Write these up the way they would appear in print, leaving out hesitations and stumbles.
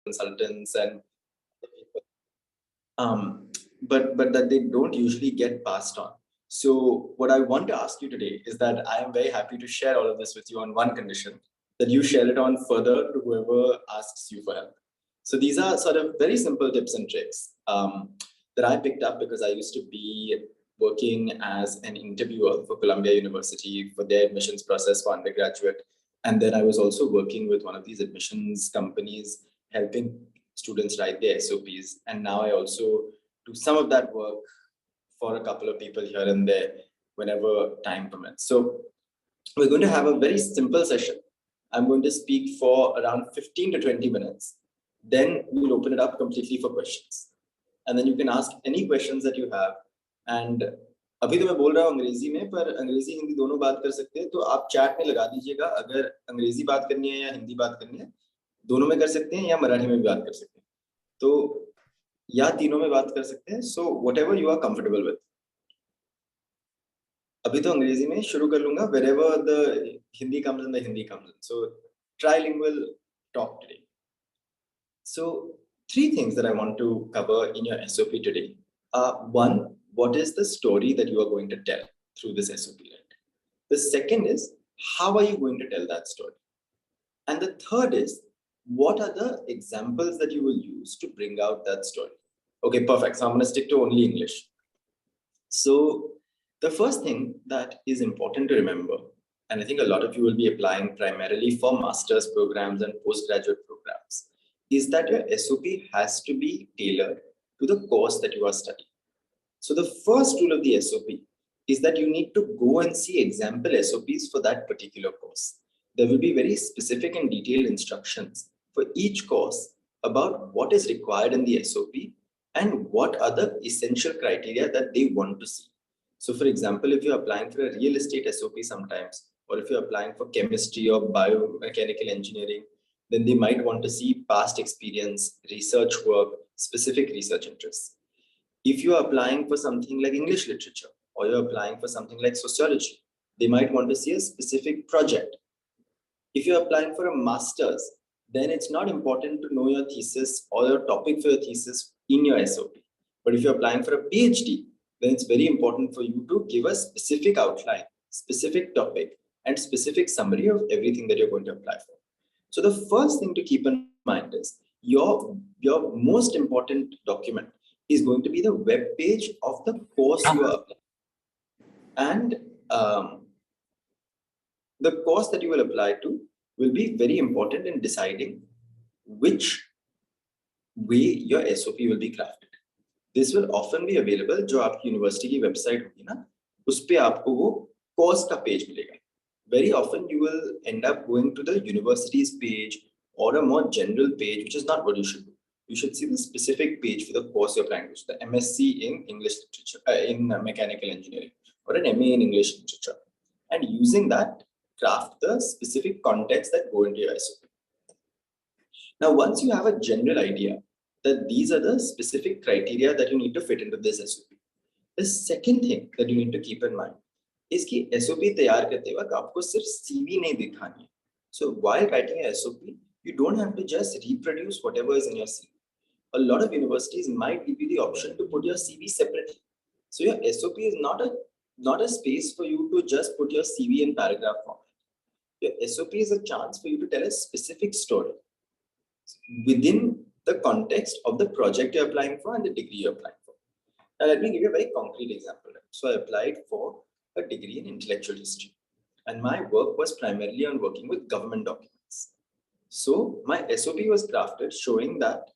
consultants and but that they don't usually get passed on. So what I want to ask you today is that I am very happy to share all of this with you on one condition, that you share it on further to whoever asks you for help. So these are sort of very simple tips and tricks that I picked up because I used to be working as an interviewer for Columbia University for their admissions process for undergraduate. And then I was also working with one of these admissions companies, helping students write their SOPs. And now I also do some of that work for a couple of people here and there whenever time permits. So we're going to have a very simple session. I'm going to speak for around 15 to 20 minutes. Then we'll open it up completely for questions. And then you can ask any questions that you have. And अभी तो मैं बोल रहा हूँ अंग्रेजी में, पर अंग्रेजी हिंदी दोनों बात कर सकते हैं, तो आप चैट में लगा दीजिएगा अगर अंग्रेजी बात करनी है या हिंदी बात करनी है, दोनों में कर सकते हैं या मराठी में भी बात कर सकते हैं, तो या तीनों में बात कर सकते हैं. So whatever you are comfortable with. अभी तो अंग्रेजी में शुरू कर लूंगा. Wherever the Hindi comes in, the Hindi comes in. So trilingual talk today. So 3 things that I want to cover in your SOP today. One, what is the story that you are going to tell through this SOP? Right? The second is, how are you going to tell that story? And the third is, what are the examples that you will use to bring out that story? Okay, perfect. So I'm going to stick to only English. So the first thing that is important to remember, and I think a lot of you will be applying primarily for master's programs and postgraduate programs, is that your SOP has to be tailored to the course that you are studying. So the first rule of the SOP is that you need to go and see example SOPs for that particular course. There will be very specific and detailed instructions for each course about what is required in the SOP and what are the essential criteria that they want to see. So for example, if you're applying for a real estate SOP sometimes, or if you're applying for chemistry or biomechanical engineering, then they might want to see past experience, research work, specific research interests. If you're applying for something like English literature, or you're applying for something like sociology, they might want to see a specific project. If you're applying for a master's, then it's not important to know your thesis or your topic for your thesis in your SOP. But if you're applying for a PhD, then it's very important for you to give a specific outline, specific topic, and specific summary of everything that you're going to apply for. So the first thing to keep in mind is your most important document is going to be the web page of the course you are applying. And the course that you will apply to will be very important in deciding which way your SOP will be crafted. This will often be available. जो आपकी university की website होगी ना, उस पे आपको वो course का पेज मिलेगा. Very often you will end up going to the university's page or a more general page, which is not what you should do. You should see the specific page for the course you're planning to, the MSc in English literature, in mechanical engineering, or an MA in English literature, and using that, craft the specific context that go into your SOP. Now, once you have a general idea that these are the specific criteria that you need to fit into this SOP, the second thing that you need to keep in mind is कि SOP तैयार करते वक्त आपको सिर्फ CV नहीं दिखानी है. So while writing a SOP, you don't have to just reproduce whatever is in your CV. A lot of universities might give you the option to put your CV separately. So your SOP is not a space for you to just put your CV in paragraph format. Your SOP is a chance for you to tell a specific story within the context of the project you're applying for and the degree you're applying for. Now let me give you a very concrete example. So I applied for a degree in intellectual history, and my work was primarily on working with government documents. So my SOP was crafted showing that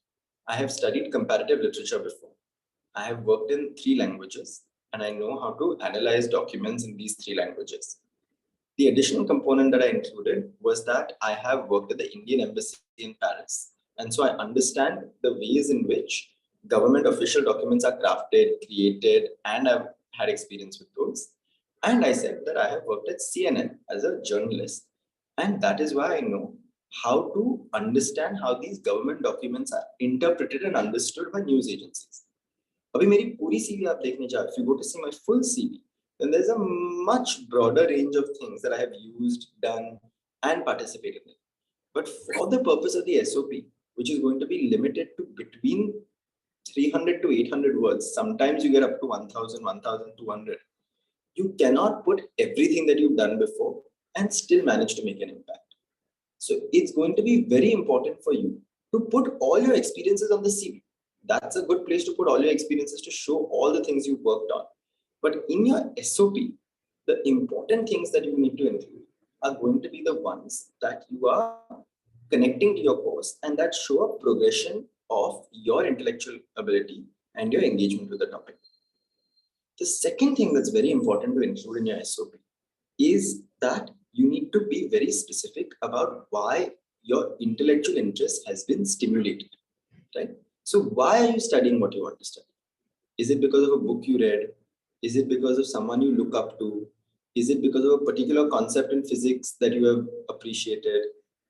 I have studied comparative literature before. I have worked in 3 languages, and I know how to analyze documents in these 3 languages. The additional component that I included was that I have worked at the Indian Embassy in Paris. And so I understand the ways in which government official documents are crafted, created, and I've had experience with those. And I said that I have worked at CNN as a journalist. And that is why I know how to understand how these government documents are interpreted and understood by news agencies. Abhi meri puri CV aap dekhne jao, if you go to see my full CV, then there's a much broader range of things that I have used, done, and participated in. But for the purpose of the SOP, which is going to be limited to between 300 to 800 words. Sometimes you get up to 1000, 1200. You cannot put everything that you've done before and still manage to make an impact. So it's going to be very important for you to put all your experiences on the CV. That's a good place to put all your experiences to show all the things you've worked on. But in your SOP, the important things that you need to include are going to be the ones that you are connecting to your course and that show a progression of your intellectual ability and your engagement with the topic. The second thing that's very important to include in your SOP is that you need to be very specific about why your intellectual interest has been stimulated, right? So why are you studying what you want to study? Is it because of a book you read? Is it because of someone you look up to? Is it because of a particular concept in physics that you have appreciated?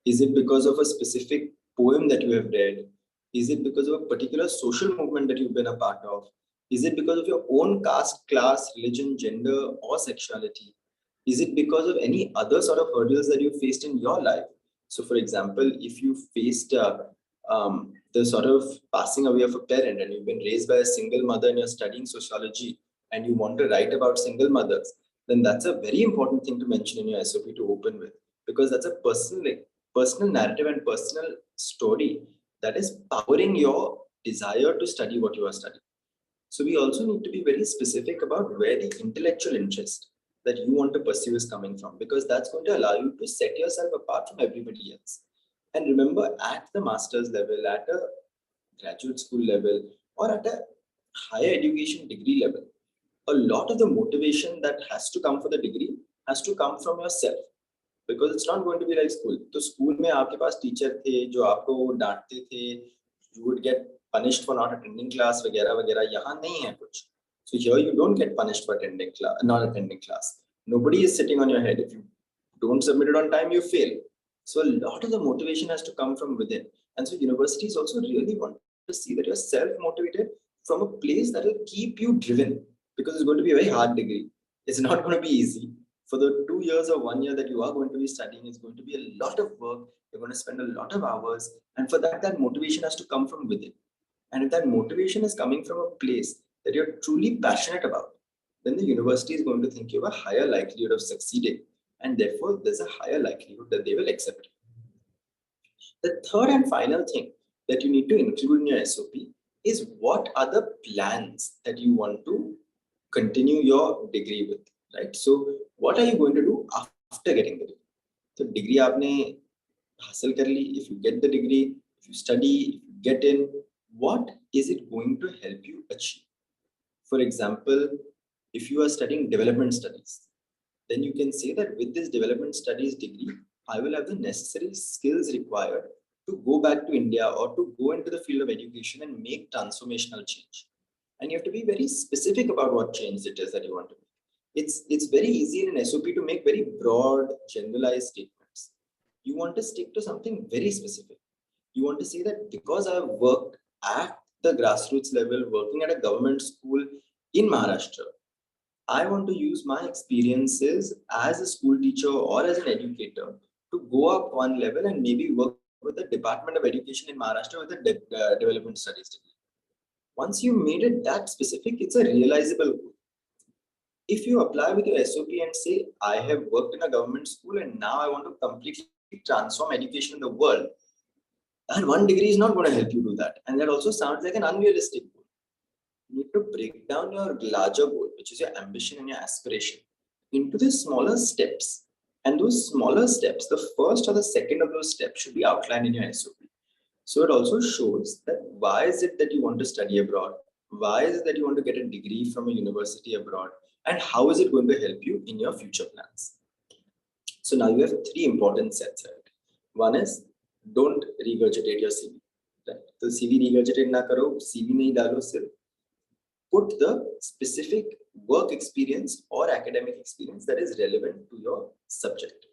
Is it because of a specific poem that you have read? Is it because of a particular social movement that you've been a part of? Is it because of your own caste, class, religion, gender, or sexuality? Is it because of any other sort of hurdles that you faced in your life? So, for example, if you faced the sort of passing away of a parent and you've been raised by a single mother and you're studying sociology and you want to write about single mothers, then that's a very important thing to mention in your SOP to open with, because that's a personal narrative and personal story that is powering your desire to study what you are studying. So we also need to be very specific about where the intellectual interest that you want to pursue is coming from, because that's going to allow you to set yourself apart from everybody else. And remember, at the master's level, at a graduate school level, or at a higher education degree level, a lot of the motivation that has to come for the degree has to come from yourself, because it's not going to be like school. So school में आपके पास teacher थे जो आपको डांटते थे, you would get punished for not attending class वगैरह वगैरह. यहाँ नहीं है कुछ. So here you don't get punished for attending class, not attending class. Nobody is sitting on your head. If you don't submit it on time, you fail. So a lot of the motivation has to come from within. And so universities also really want to see that you're self-motivated from a place that will keep you driven, because it's going to be a very hard degree. It's not going to be easy. For the 2 years or 1 year that you are going to be studying, it's going to be a lot of work. You're going to spend a lot of hours. And for that, that motivation has to come from within. And if that motivation is coming from a place that you're truly passionate about, then the university is going to think you have a higher likelihood of succeeding. And therefore, there's a higher likelihood that they will accept you. The third and final thing that you need to include in your SOP is what are the plans that you want to continue your degree with, right? So what are you going to do after getting the degree? So degree aapne hasil kar li, if you get the degree, if you study, if you get in, what is it going to help you achieve? For example, if you are studying development studies, then you can say that with this development studies degree, I will have the necessary skills required to go back to India or to go into the field of education and make transformational change. And you have to be very specific about what change it is that you want to make. It's very easy in an SOP to make very broad, generalized statements. You want to stick to something very specific. You want to say that because I have worked at the grassroots level, working at a government school in Maharashtra, I want to use my experiences as a school teacher or as an educator to go up one level and maybe work with the Department of Education in Maharashtra with a development studies degree. Once you made it that specific, it's a realizable goal. If you apply with your SOP and say, I have worked in a government school and now I want to completely transform education in the world, and one degree is not going to help you do that. And that also sounds like an unrealistic goal. You need to break down your larger goal, which is your ambition and your aspiration, into the smaller steps. And those smaller steps, the first or the second of those steps should be outlined in your SOP. So it also shows that why is it that you want to study abroad? Why is it that you want to get a degree from a university abroad? And how is it going to help you in your future plans? So now you have 3 important sets, right? One is, don't regurgitate your CV. Right? So CV regurgitate na karo, CV nahi dalo sirf. Put the specific work experience or academic experience that is relevant to your subject.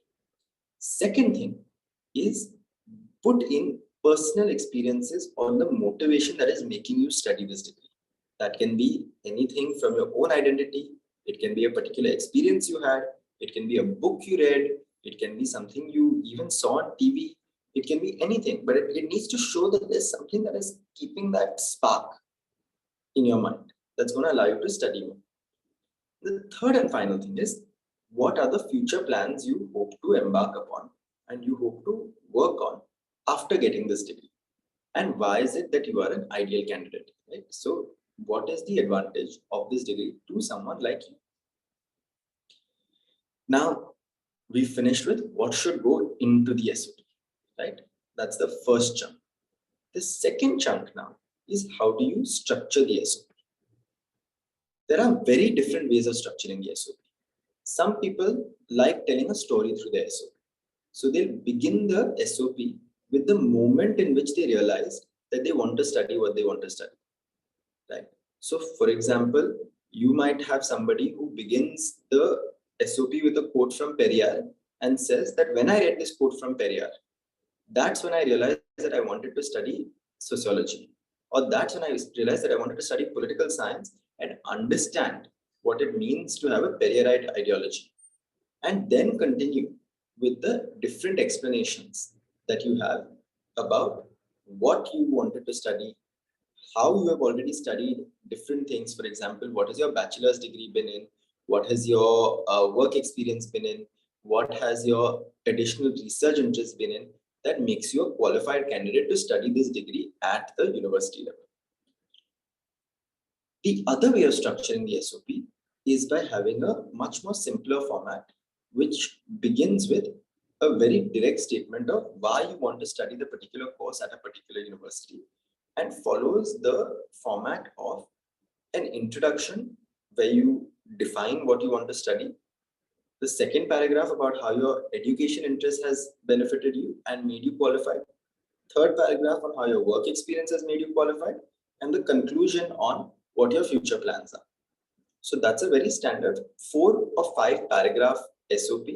Second thing is, put in personal experiences on the motivation that is making you study this degree. That can be anything from your own identity. It can be a particular experience you had. It can be a book you read. It can be something you even saw on TV. It can be anything, but it needs to show that there's something that is keeping that spark in your mind that's going to allow you to study more. The third and final thing is, what are the future plans you hope to embark upon and you hope to work on after getting this degree? And why is it that you are an ideal candidate? Right? So, what is the advantage of this degree to someone like you? Now, we finished with what should go into the SOP, right? That's the first chunk. The second chunk now is, how do you structure the SOP? There are very different ways of structuring the SOP. Some people like telling a story through the SOP. So they'll begin the SOP with the moment in which they realize that they want to study what they want to study, right? So for example, you might have somebody who begins the SOP with a quote from Periyar and says that when I read this quote from Periyar, that's when I realized that I wanted to study sociology. Or that's when I realized that I wanted to study political science and understand what it means to have a Periyarite ideology. And then continue with the different explanations that you have about what you wanted to study, how you have already studied different things. For example, what has your bachelor's degree been in? What has your work experience been in? What has your additional research interest been in? That makes you a qualified candidate to study this degree at the university level. The other way of structuring the SOP is by having a much more simpler format, which begins with a very direct statement of why you want to study the particular course at a particular university, and follows the format of an introduction where you define what you want to study, the second paragraph about how your education interest has benefited you and made you qualified, third paragraph on how your work experience has made you qualified, and the conclusion on what your future plans are. So that's a very standard 4 or 5 paragraph SOP,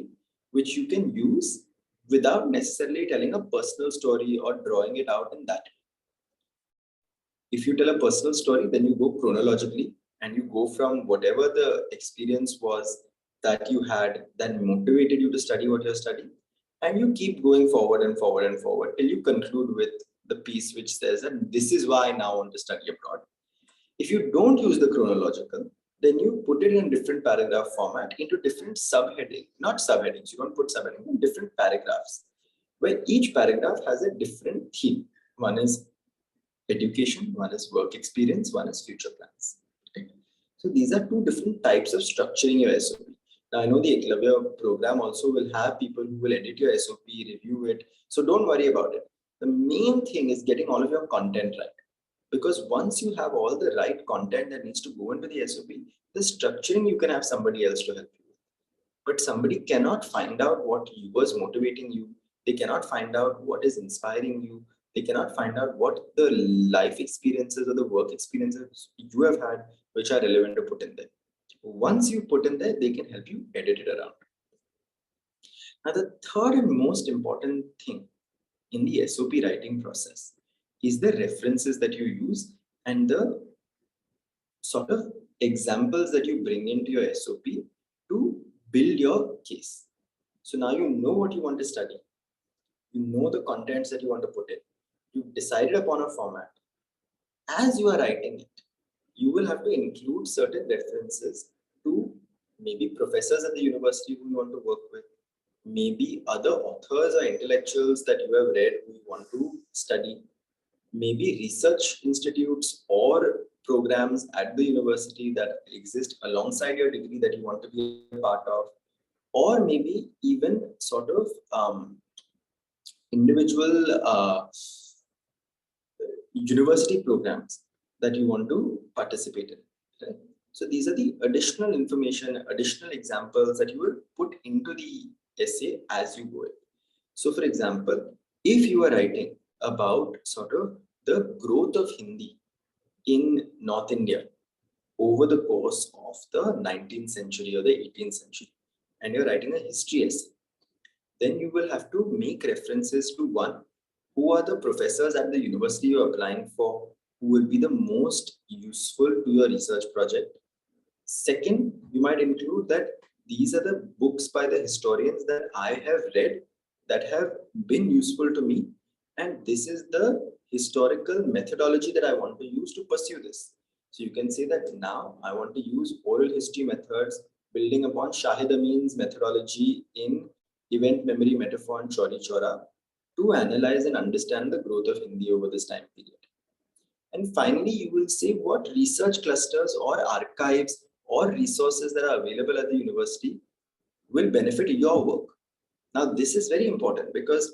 which you can use without necessarily telling a personal story or drawing it out in that. If you tell a personal story, then you go chronologically and you go from whatever the experience was that you had that motivated you to study what you're studying, and you keep going forward and forward and forward till you conclude with the piece which says that this is why I now want to study abroad. If you don't use the chronological, then you put it in different paragraph format into different subheading, not subheadings, you don't put subheading, in different paragraphs, where each paragraph has a different theme. One is education, one is work experience, one is future plans. Right? So these are two different types of structuring your SOP. Now I know the Eklavya program also will have people who will edit your SOP, review it. So don't worry about it. The main thing is getting all of your content right. Because once you have all the right content that needs to go into the SOP, the structuring you can have somebody else to help you with. But somebody cannot find out what was motivating you. They cannot find out what is inspiring you. They cannot find out what the life experiences or the work experiences you have had, which are relevant to put in there. Once you put in there, they can help you edit it around. Now, the third and most important thing in the SOP writing process is the references that you use and the sort of examples that you bring into your SOP to build your case. So now you know what you want to study. You know the contents that you want to put in. You've decided upon a format. As you are writing it, you will have to include certain references to maybe professors at the university who you want to work with, maybe other authors or intellectuals that you have read who you want to study, maybe research institutes or programs at the university that exist alongside your degree that you want to be a part of, or maybe even sort of individual university programs that you want to participate in. Right? So these are the additional information, additional examples that you will put into the essay as you go in. So for example, if you are writing about sort of the growth of Hindi in North India over the course of the 19th century or the 18th century, and you're writing a history essay, then you will have to make references to one, who are the professors at the university you're applying for, who will be the most useful to your research project. Second, you might include that these are the books by the historians that I have read that have been useful to me, and this is the historical methodology that I want to use to pursue this. So you can say that now I want to use oral history methods building upon Shahid Amin's methodology in event memory metaphor and Chauri Chora to analyze and understand the growth of Hindi over this time period. And finally, you will say what research clusters or archives or resources that are available at the university will benefit your work. Now, this is very important because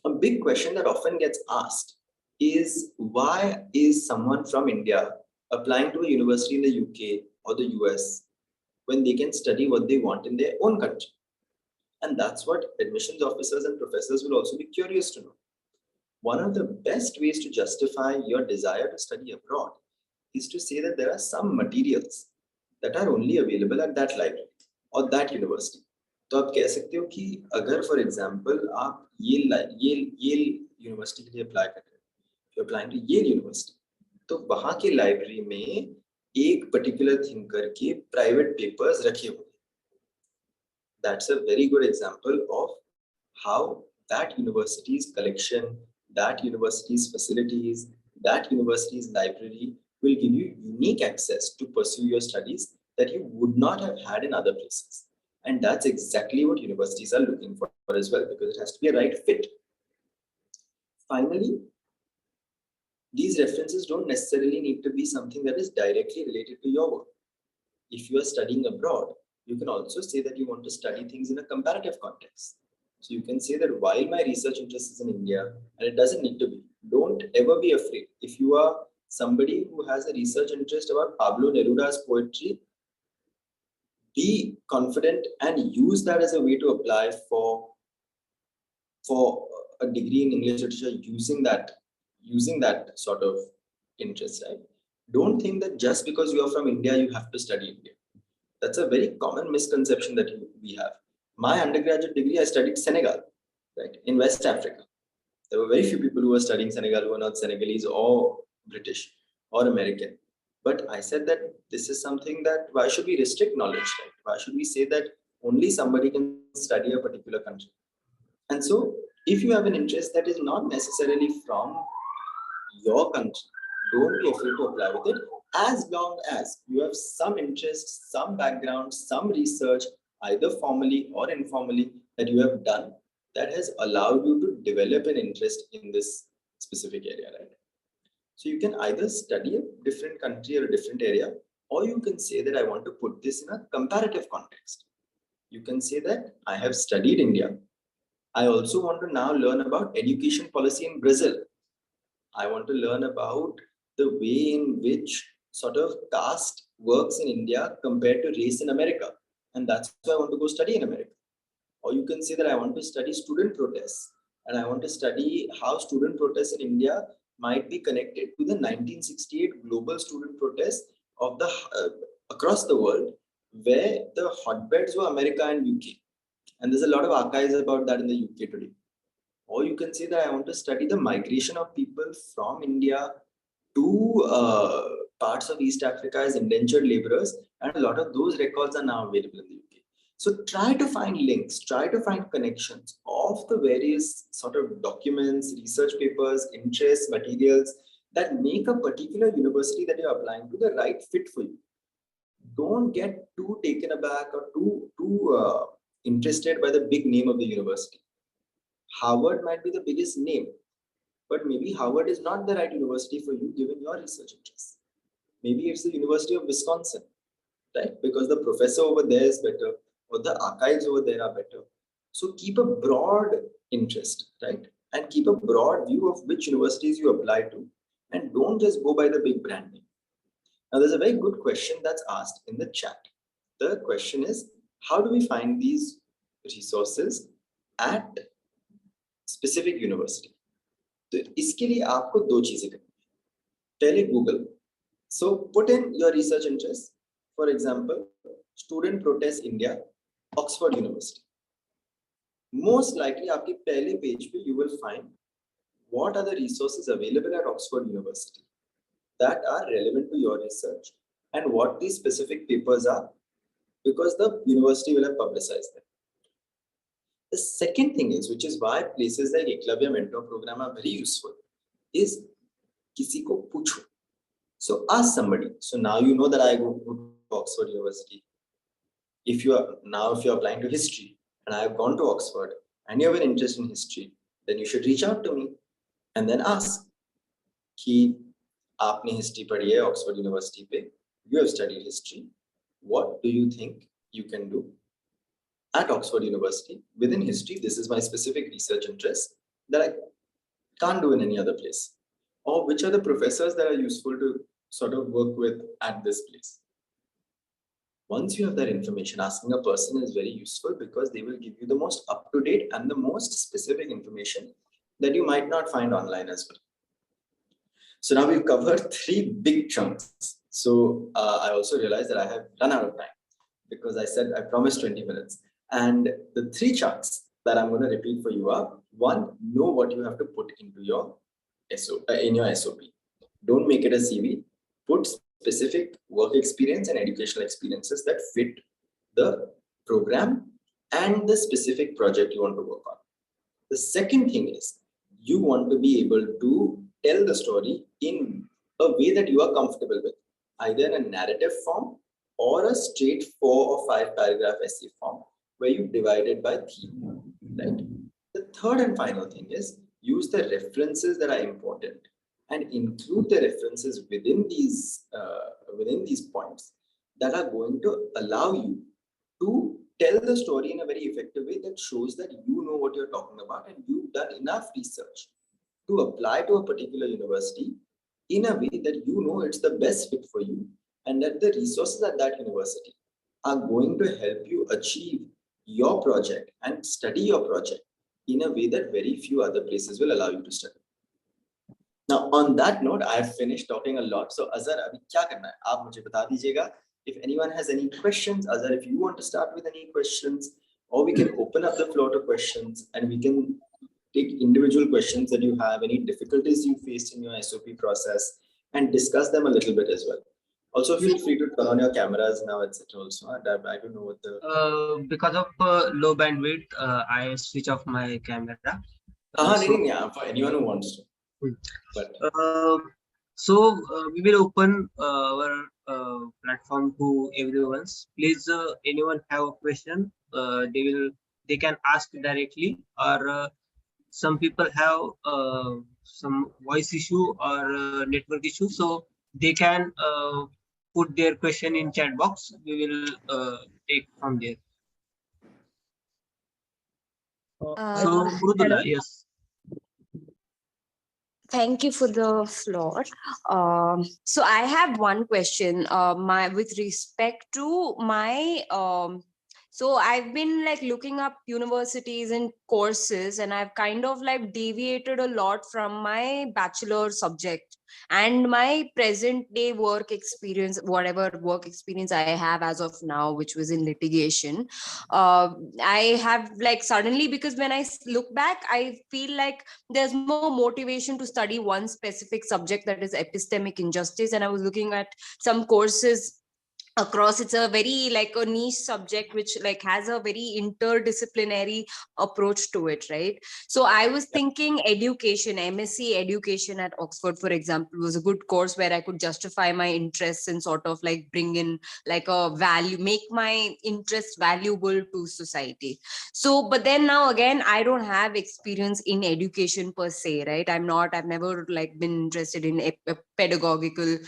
a big question that often gets asked is why is someone from India applying to a university in the UK or the US when they can study what they want in their own country? And that's what admissions officers and professors will also be curious to know. One of the best ways to justify your desire to study abroad is to say that there are some materials that are only available at that library or that university. तो आप कह सकते हो कि अगर for example आप ये university के लिए अप्लाई कर रहे हो, यू अप्लाइंग टू ये यूनिवर्सिटी, तो वहां के लाइब्रेरी में एक पर्टिकुलर थिंकर के प्राइवेट पेपर्स रखे हुए. That's a very good example of how that university's collection, that university's facilities, that university's library will give you unique access to pursue your studies that you would not have had in other places. And that's exactly what universities are looking for as well, because it has to be a right fit. Finally, these references don't necessarily need to be something that is directly related to your work. If you are studying abroad, you can also say that you want to study things in a comparative context. So you can say that while my research interest is in India, and it doesn't need to be, don't ever be afraid. If you are somebody who has a research interest about Pablo Neruda's poetry, be confident and use that as a way to apply for a degree in English literature using that sort of interest, right? Don't think that just because you are from India, you have to study India. That's a very common misconception that we have. My undergraduate degree, I studied Senegal, right, in West Africa. There were very few people who were studying Senegal who were not Senegalese or British or American. But I said that this is something that, why should we restrict knowledge, right? Why should we say that only somebody can study a particular country? And so, if you have an interest that is not necessarily from your country, don't be afraid to apply with it, as long as you have some interest, some background, some research, either formally or informally, that you have done that has allowed you to develop an interest in this specific area, right? So you can either study a different country or a different area, or you can say that I want to put this in a comparative context. You can say that I have studied India. I also want to now learn about education policy in Brazil. I want to learn about the way in which sort of caste works in India compared to race in America. And that's why I want to go study in America. Or you can say that I want to study student protests and I want to study how student protests in India might be connected to the 1968 global student protests of the across the world, where the hotbeds were America and UK. And there's a lot of archives about that in the UK today. Or you can say that I want to study the migration of people from India to parts of East Africa as indentured laborers, and a lot of those records are now available in the UK. So try to find links, try to find connections of the various sort of documents, research papers, interests, materials that make a particular university that you're applying to the right fit for you. Don't get too taken aback or too interested by the big name of the university. Harvard might be the biggest name, but maybe Harvard is not the right university for you given your research interests. Maybe it's the University of Wisconsin, right? Because the professor over there is better, or the archives over there are better. So keep a broad interest, right? And keep a broad view of which universities you apply to, and don't just go by the big brand name. Now, there's a very good question that's asked in the chat. The question is, how do we find these resources at specific university? तो इसके लिए आपको दो चीजें करनी है. पहले Google. So put in your research interest. For example, student protest India, Oxford University. Most likely आपके पहले पेज पे you will find what are the resources available at Oxford University that are relevant to your research and what these specific papers are, because the university will have publicized them. The second thing is, which is why places like Eklavya Mentor Program are very useful, is kisi ko pucho. So ask somebody. So now you know that I go to Oxford University. If you're applying to history and I have gone to Oxford and you have an interest in history, then you should reach out to me and then ask कि आपने history पढ़ी है Oxford University पे, you have studied history, what do you think you can do at Oxford University within history? This is my specific research interest that I can't do in any other place. Or which are the professors that are useful to sort of work with at this place? Once you have that information, asking a person is very useful because they will give you the most up-to-date and the most specific information that you might not find online as well. So now we've covered 3 big chunks. So I also realized that I have run out of time because I said I promised 20 minutes. And the 3 chunks that I'm going to repeat for you are: 1, know what you have to put into your SOP. Don't make it a CV. Put specific work experience and educational experiences that fit the program and the specific project you want to work on. The second thing is, you want to be able to tell the story in a way that you are comfortable with, either in a narrative form or a straight 4 or 5 paragraph essay form where you divide it by theme, right? The third and final thing is, use the references that are important and include the references within these points that are going to allow you to tell the story in a very effective way that shows that you know what you're talking about and you've done enough research to apply to a particular university in a way that you know it's the best fit for you, and that the resources at that university are going to help you achieve your project and study your project in a way that very few other places will allow you to study. Now, on that note, I have finished talking a lot. So, Azhar, abhi kya karna hai? Aap mujhe bata dijiyega. If anyone has any questions, Azhar, if you want to start with any questions, or we can open up the floor to questions and we can take individual questions that you have, any difficulties you faced in your SOP process, and discuss them a little bit as well. Also, feel free to turn on your cameras now, etc. Also, I don't know what the because of low bandwidth, I switch off my camera. For anyone who wants to. But we will open our platform to everyone. Please, anyone have a question, they can ask directly, or some people have some voice issue or network issue, so they can put their question in chat box. We will take from there. So Mrudula, yes. Thank you for the floor. So I have one question. With respect to my so I've been like looking up universities and courses, and I've kind of like deviated a lot from my bachelor subject and my present day work experience, whatever work experience I have as of now, which was in litigation. I have like suddenly, because when I look back, I feel like there's more motivation to study one specific subject, that is epistemic injustice. And I was looking at some courses across. It's a very like a niche subject which like has a very interdisciplinary approach to it, right? So I was thinking education, MSc education at Oxford, for example, was a good course where I could justify my interests and sort of like bring in like a value, make my interest valuable to society. So but then now again, I don't have experience in education per se, right? I've never like been interested in pedagogical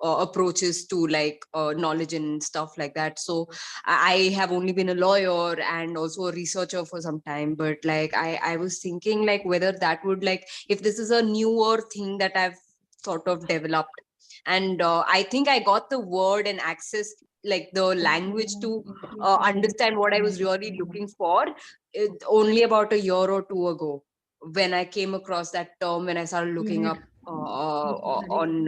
approaches to like knowledge and stuff like that. So I have only been a lawyer and also a researcher for some time, but like I was thinking like whether that would like, if this is a newer thing that I've sort of developed, and I think I got the word and access, like the language to understand what I was really looking for only about a year or two ago, when I came across that term, when I started looking up on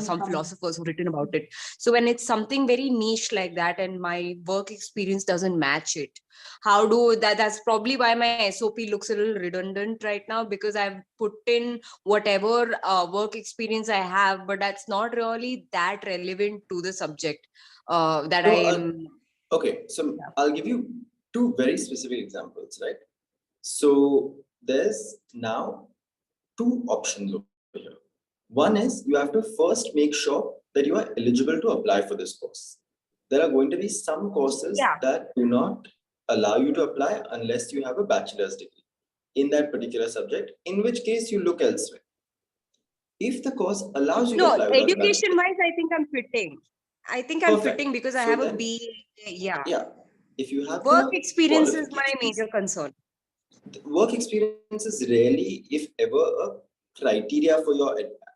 some philosophers who written about it. So when it's something very niche like that and my work experience doesn't match it, how do that's probably why my SOP looks a little redundant right now, because I've put in whatever work experience I have, but that's not really that relevant to the subject that I am. Okay, so I'll give you two very specific examples, right? So there's now two options over here. One is you have to first make sure that you are eligible to apply for this course. There are going to be some courses that do not allow you to apply unless you have a bachelor's degree in that particular subject, in which case you look elsewhere. If the course allows you to apply without a bachelor's education wise, I think I'm fitting. I think I'm Perfect. fitting because I So have a then- B. Yeah. yeah, if you have Work the experience is my qualifications, major concern. work experience is rarely, if ever, a criteria for your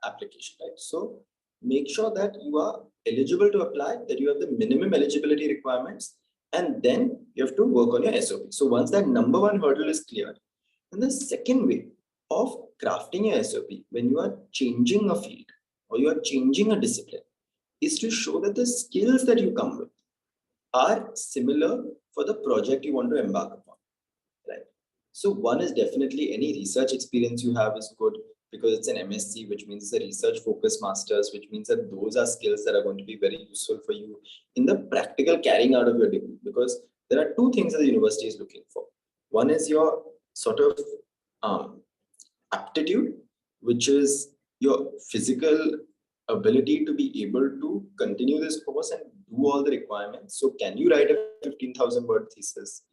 application, right? So make sure that you are eligible to apply, that you have the minimum eligibility requirements, and then you have to work on your SOP. So once that number one hurdle is cleared, then the second way of crafting your SOP, when you are changing a field or you are changing a discipline, is to show that the skills that you come with are similar for the project you want to embark upon, right? So one is definitely any research experience you have is good because it's an MSc, which means it's a research focused masters, which means that those are skills that are going to be very useful for you in the practical carrying out of your degree, because there are two things that the university is looking for. One is your sort of aptitude, which is your physical ability to be able to continue this course and do all the requirements. So can you write a 15,000 word thesis?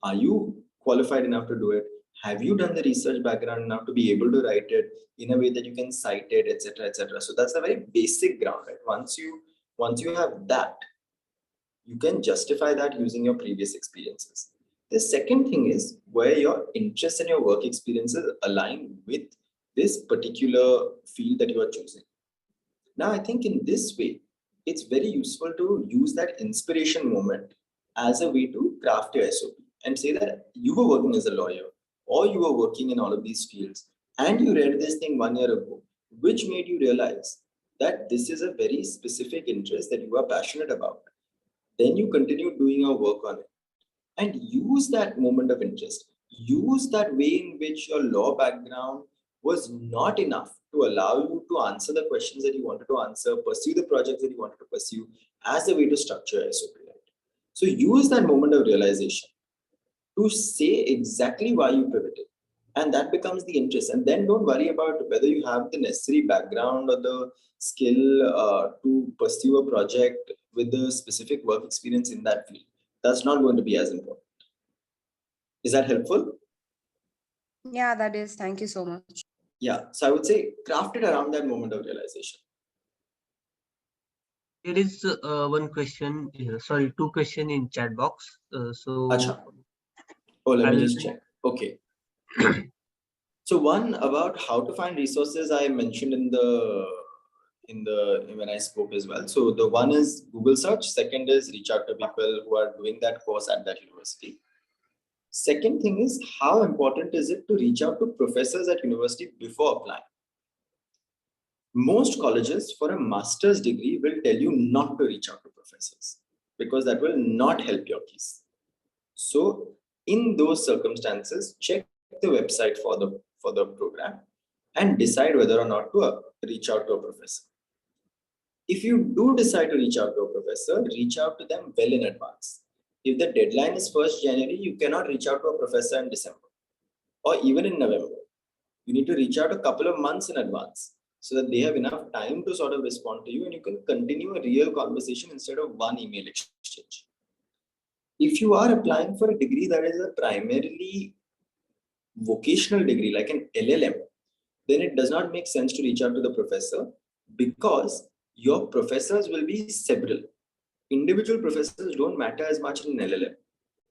Are you qualified enough to do it? Have you done the research background enough to be able to write it in a way that you can cite it, etc., etc.? So that's a very basic ground, right? Once you have that, you can justify that using your previous experiences. The second thing is where your interest and your work experiences align with this particular field that you are choosing. Now, I think in this way, it's very useful to use that inspiration moment as a way to craft your SOP and say that you were working as a lawyer or you were working in all of these fields and you read this thing 1 year ago, which made you realize that this is a very specific interest that you are passionate about. Then you continue doing your work on it and use that moment of interest. Use that way in which your law background was not enough to allow you to answer the questions that you wanted to answer, pursue the projects that you wanted to pursue as a way to structure SOP. Right? So use that moment of realization to say exactly why you pivoted. And that becomes the interest. And then don't worry about whether you have the necessary background or the skill to pursue a project with the specific work experience in that field. That's not going to be as important. Is that helpful? Yeah, that is. Thank you so much. Yeah. So I would say craft it around that moment of realization. There is one question, sorry, two questions in chat box. So Achha. Oh, let me I'll just check. Okay. So one about how to find resources I mentioned in the when I spoke as well. So the one is Google search. Second is reach out to people who are doing that course at that university. Second thing is how important is it to reach out to professors at university before applying? Most colleges for a master's degree will tell you not to reach out to professors because that will not help your case. So in those circumstances, check the website for the program and decide whether or not to reach out to a professor. If you do decide to reach out to a professor, reach out to them well in advance. If the deadline is 1st January, you cannot reach out to a professor in December or even in November. You need to reach out a couple of months in advance so that they have enough time to sort of respond to you and you can continue a real conversation instead of one email exchange. If you are applying for a degree that is a primarily vocational degree like an LLM, then it does not make sense to reach out to the professor because your professors will be several. Individual professors don't matter as much in an LLM,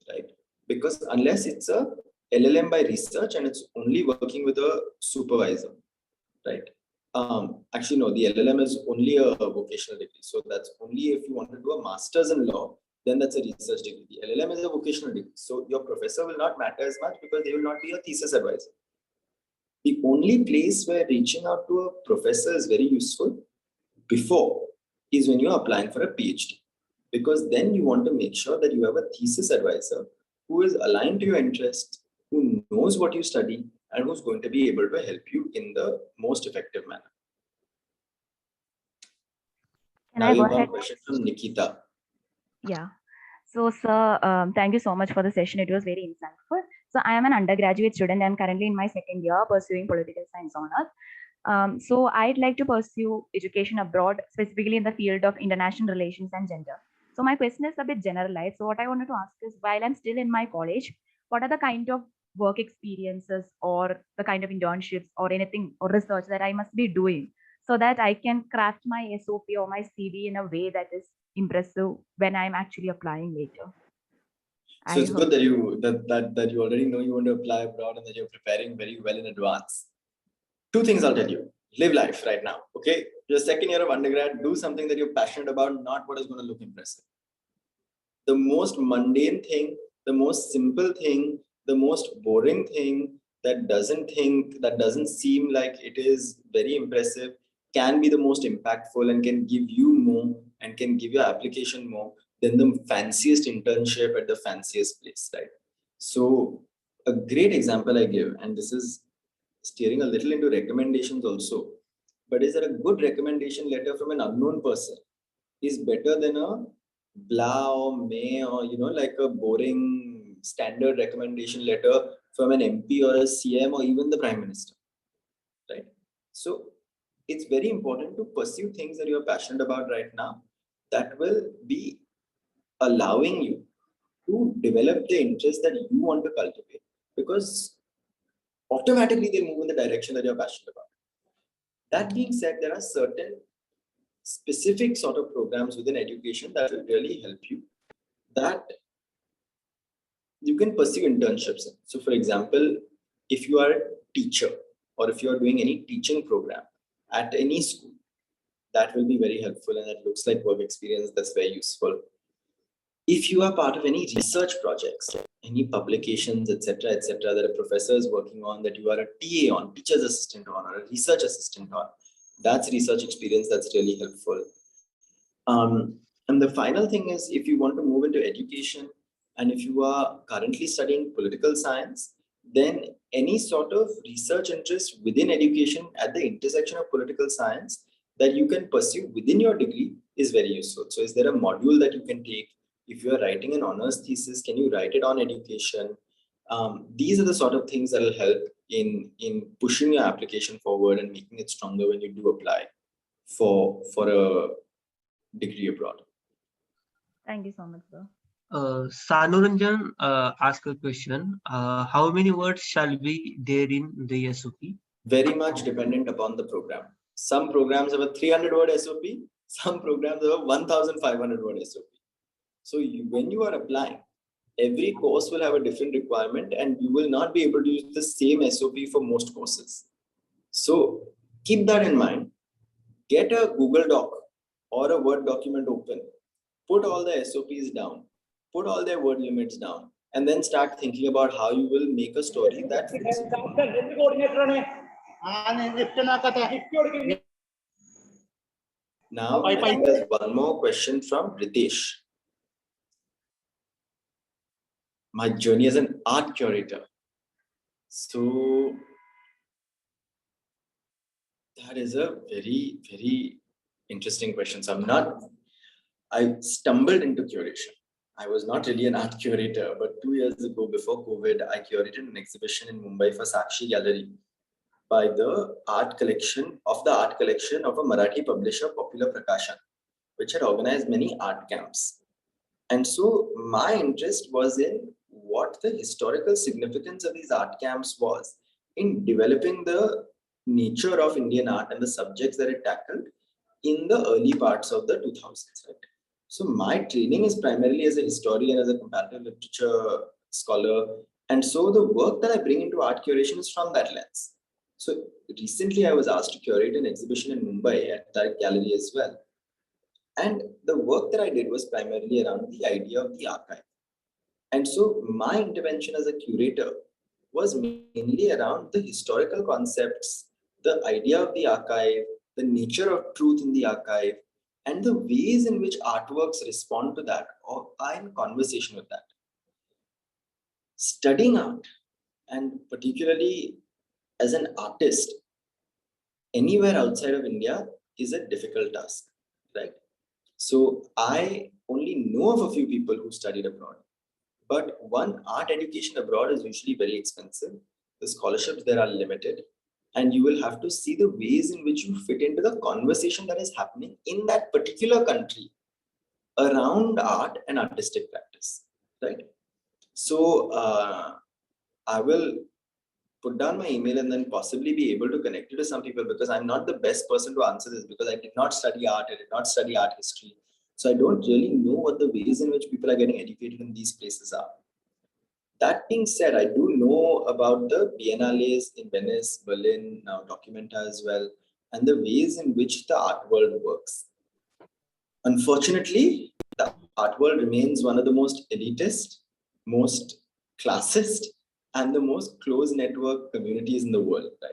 right? Because unless it's a LLM by research and it's only working with a supervisor, right? Actually, no, the LLM is only a vocational degree. So that's only if you want to do a master's in law, then that's a research degree. The LLM is a vocational degree. So your professor will not matter as much because they will not be a thesis advisor. The only place where reaching out to a professor is very useful before is when you're applying for a PhD. Because then you want to make sure that you have a thesis advisor who is aligned to your interests, who knows what you study, and who's going to be able to help you in the most effective manner. Can Now I we go have one ahead? question from Nikita. Yeah. So, sir, thank you so much for the session. It was very insightful. So, I am an undergraduate student and currently in my second year pursuing political science honors. So, I'd like to pursue education abroad, specifically in the field of international relations and gender. So, my question is a bit generalized. So, what I wanted to ask is, while I'm still in my college, what are the kind of work experiences or the kind of internships or anything or research that I must be doing so that I can craft my SOP or my CV in a way that is impressive when I'm actually applying later? So it's I good hope. that you already know you want to apply abroad and that you're preparing very well in advance. Two things I'll tell you. Live life right now. Okay. Your second year of undergrad, do something that you're passionate about, not what is going to look impressive. The most mundane thing, the most simple thing, the most boring thing that doesn't seem like it is very impressive can be the most impactful and can give you more and can give your application more than the fanciest internship at the fanciest place, right? So a great example I give, and this is steering a little into recommendations also, but is that a good recommendation letter from an unknown person is better than a blah or may or like a boring standard recommendation letter from an MP or a CM or even the Prime Minister, right? So it's very important to pursue things that you're passionate about right now that will be allowing you to develop the interest that you want to cultivate, because automatically they move in the direction that you're passionate about. That being said, there are certain specific sort of programs within education that will really help you, that you can pursue internships in. So for example, if you are a teacher or if you are doing any teaching program at any school, that will be very helpful and that looks like work experience, that's very useful. If you are part of any research projects, any publications, etc., that a professor is working on, that you are a TA on, teacher's assistant on, or a research assistant on, that's research experience that's really helpful. And the final thing is, if you want to move into education and if you are currently studying political science, then any sort of research interest within education at the intersection of political science that you can pursue within your degree is very useful. So is there a module that you can take? If you are writing an honors thesis, can you write it on education? These are the sort of things that will help in pushing your application forward and making it stronger when you do apply for a degree abroad. Thank you so much, sir. Sanuranjan asked a question. How many words shall be there in the SOP? Very much dependent upon the program. Some programs have a 300-word SOP, some programs have a 1,500-word SOP. So when you are applying, every course will have a different requirement and you will not be able to use the same SOP for most courses. So keep that in mind. Get a Google Doc or a Word document open. Put all the SOPs down. Put all their word limits down. And then start thinking about how you will make a story that fits. Now, I think there's one more question from Ritesh. My journey as an art curator. So that is a very, very interesting question. So I stumbled into curation. I was not really an art curator, but 2 years ago, before COVID, I curated an exhibition in Mumbai for Sakshi Gallery by the art collection of a Marathi publisher, Popular Prakashan, which had organized many art camps. And so my interest was in what the historical significance of these art camps was in developing the nature of Indian art and the subjects that it tackled in the early parts of the 2000s. Right? So my training is primarily as a historian, as a comparative literature scholar. And so the work that I bring into art curation is from that lens. So recently I was asked to curate an exhibition in Mumbai at that gallery as well. And the work that I did was primarily around the idea of the archive. And so my intervention as a curator was mainly around the historical concepts, the idea of the archive, the nature of truth in the archive, and the ways in which artworks respond to that or are in conversation with that. Studying art, and particularly as an artist, anywhere outside of India is a difficult task, right? So I only know of a few people who studied abroad. But one, art education abroad is usually very expensive. The scholarships there are limited. And you will have to see the ways in which you fit into the conversation that is happening in that particular country around art and artistic practice, right? So I will put down my email and then possibly be able to connect you to some people, because I'm not the best person to answer this, because I did not study art, I did not study art history. So I don't really know what the ways in which people are getting educated in these places are. That being said, I do know about the biennales in Venice, Berlin, now Documenta as well, and the ways in which the art world works. Unfortunately, the art world remains one of the most elitist, most classist, and the most closed network communities in the world, right?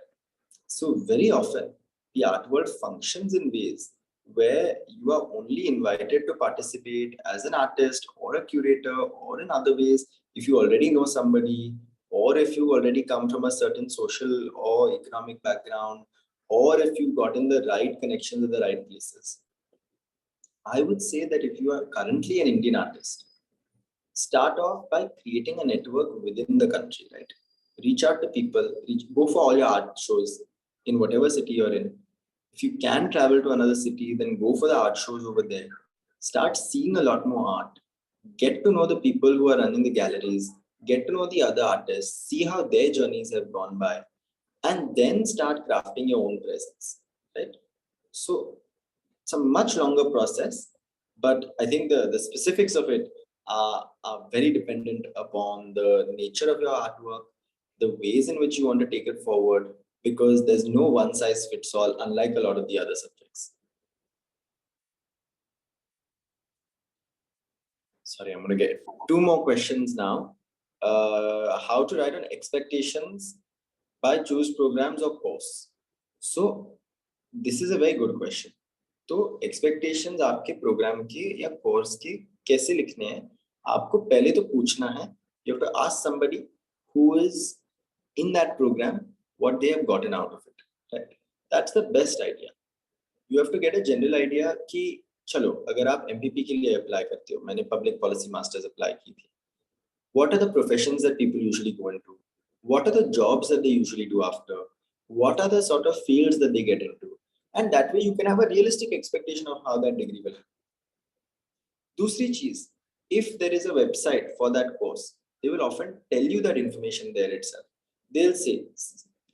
So very often, the art world functions in ways where you are only invited to participate as an artist or a curator, or in other ways, if you already know somebody, or if you already come from a certain social or economic background, or if you've gotten the right connections at the right places. I would say that if you are currently an Indian artist, start off by creating a network within the country, right? Reach out to people, go for all your art shows in whatever city you're in. If you can travel to another city, then go for the art shows over there. Start seeing a lot more art. Get to know the people who are running the galleries. Get to know the other artists. See how their journeys have gone by. And then start crafting your own presence, right? So it's a much longer process, but I think the specifics of it are very dependent upon the nature of your artwork, the ways in which you want to take it forward, because there's no one size fits all, unlike a lot of the other subjects. Sorry, I'm going to get 2 more questions now. How to write on expectations by choose programs or course? So this is a very good question. तो expectations आपके programme के या course के कैसे लिखने हैं, आपको पहले तो पूछना है. You have to ask somebody who is in that program what they have gotten out of it, right? That's the best idea. You have to get a general idea कि चलो अगर आप MPP के लिए अप्लाई करते हो, मैंने public policy masters apply की थी. What are the professions that people usually go into? What are the jobs that they usually do after? What are the sort of fields that they get into? And that way you can have a realistic expectation of how that degree will happen. दूसरी चीज, if there is a website for that course, they will often tell you that information there itself. They'll say,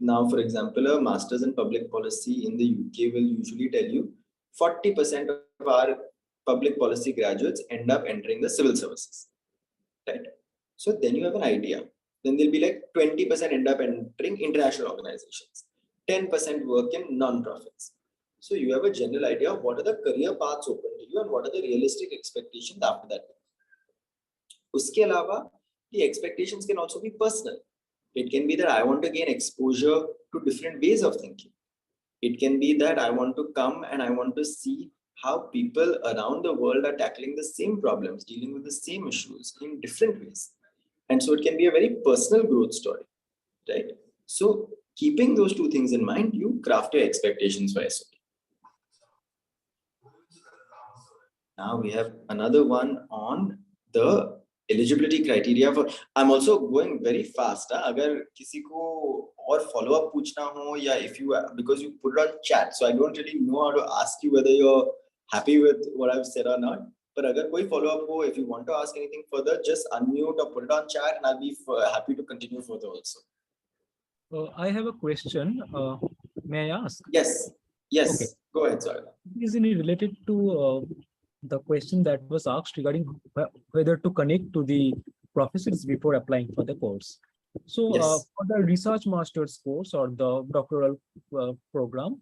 now for example, a master's in public policy in the UK will usually tell you 40% of our public policy graduates end up entering the civil services, right? So then you have an idea. Then they'll be like 20% end up entering international organizations, 10% work in non-profits. So you have a general idea of what are the career paths open to you and what are the realistic expectations after that. Uske alawa, the expectations can also be personal. It can be that I want to gain exposure to different ways of thinking. It can be that I want to come and I want to see how people around the world are tackling the same problems, dealing with the same issues in different ways. And so it can be a very personal growth story, right? So keeping those 2 things in mind, you craft your expectations for SOP. Now we have another one on the eligibility criteria for. I'm also going very fast. अगर किसी को और follow up पूछना हो या if you, because you put it on chat, so I don't really know how to ask you whether you're happy with what I've said or not. But अगर कोई follow up हो, if you want to ask anything further, just unmute or put it on chat, and I'll be happy to continue further also. I have a question. May I ask? Yes. Yes. Okay. Go ahead, sorry. Is it related to the question that was asked regarding whether to connect to the professors before applying for the course? So Yes. for the research master's course or the doctoral program,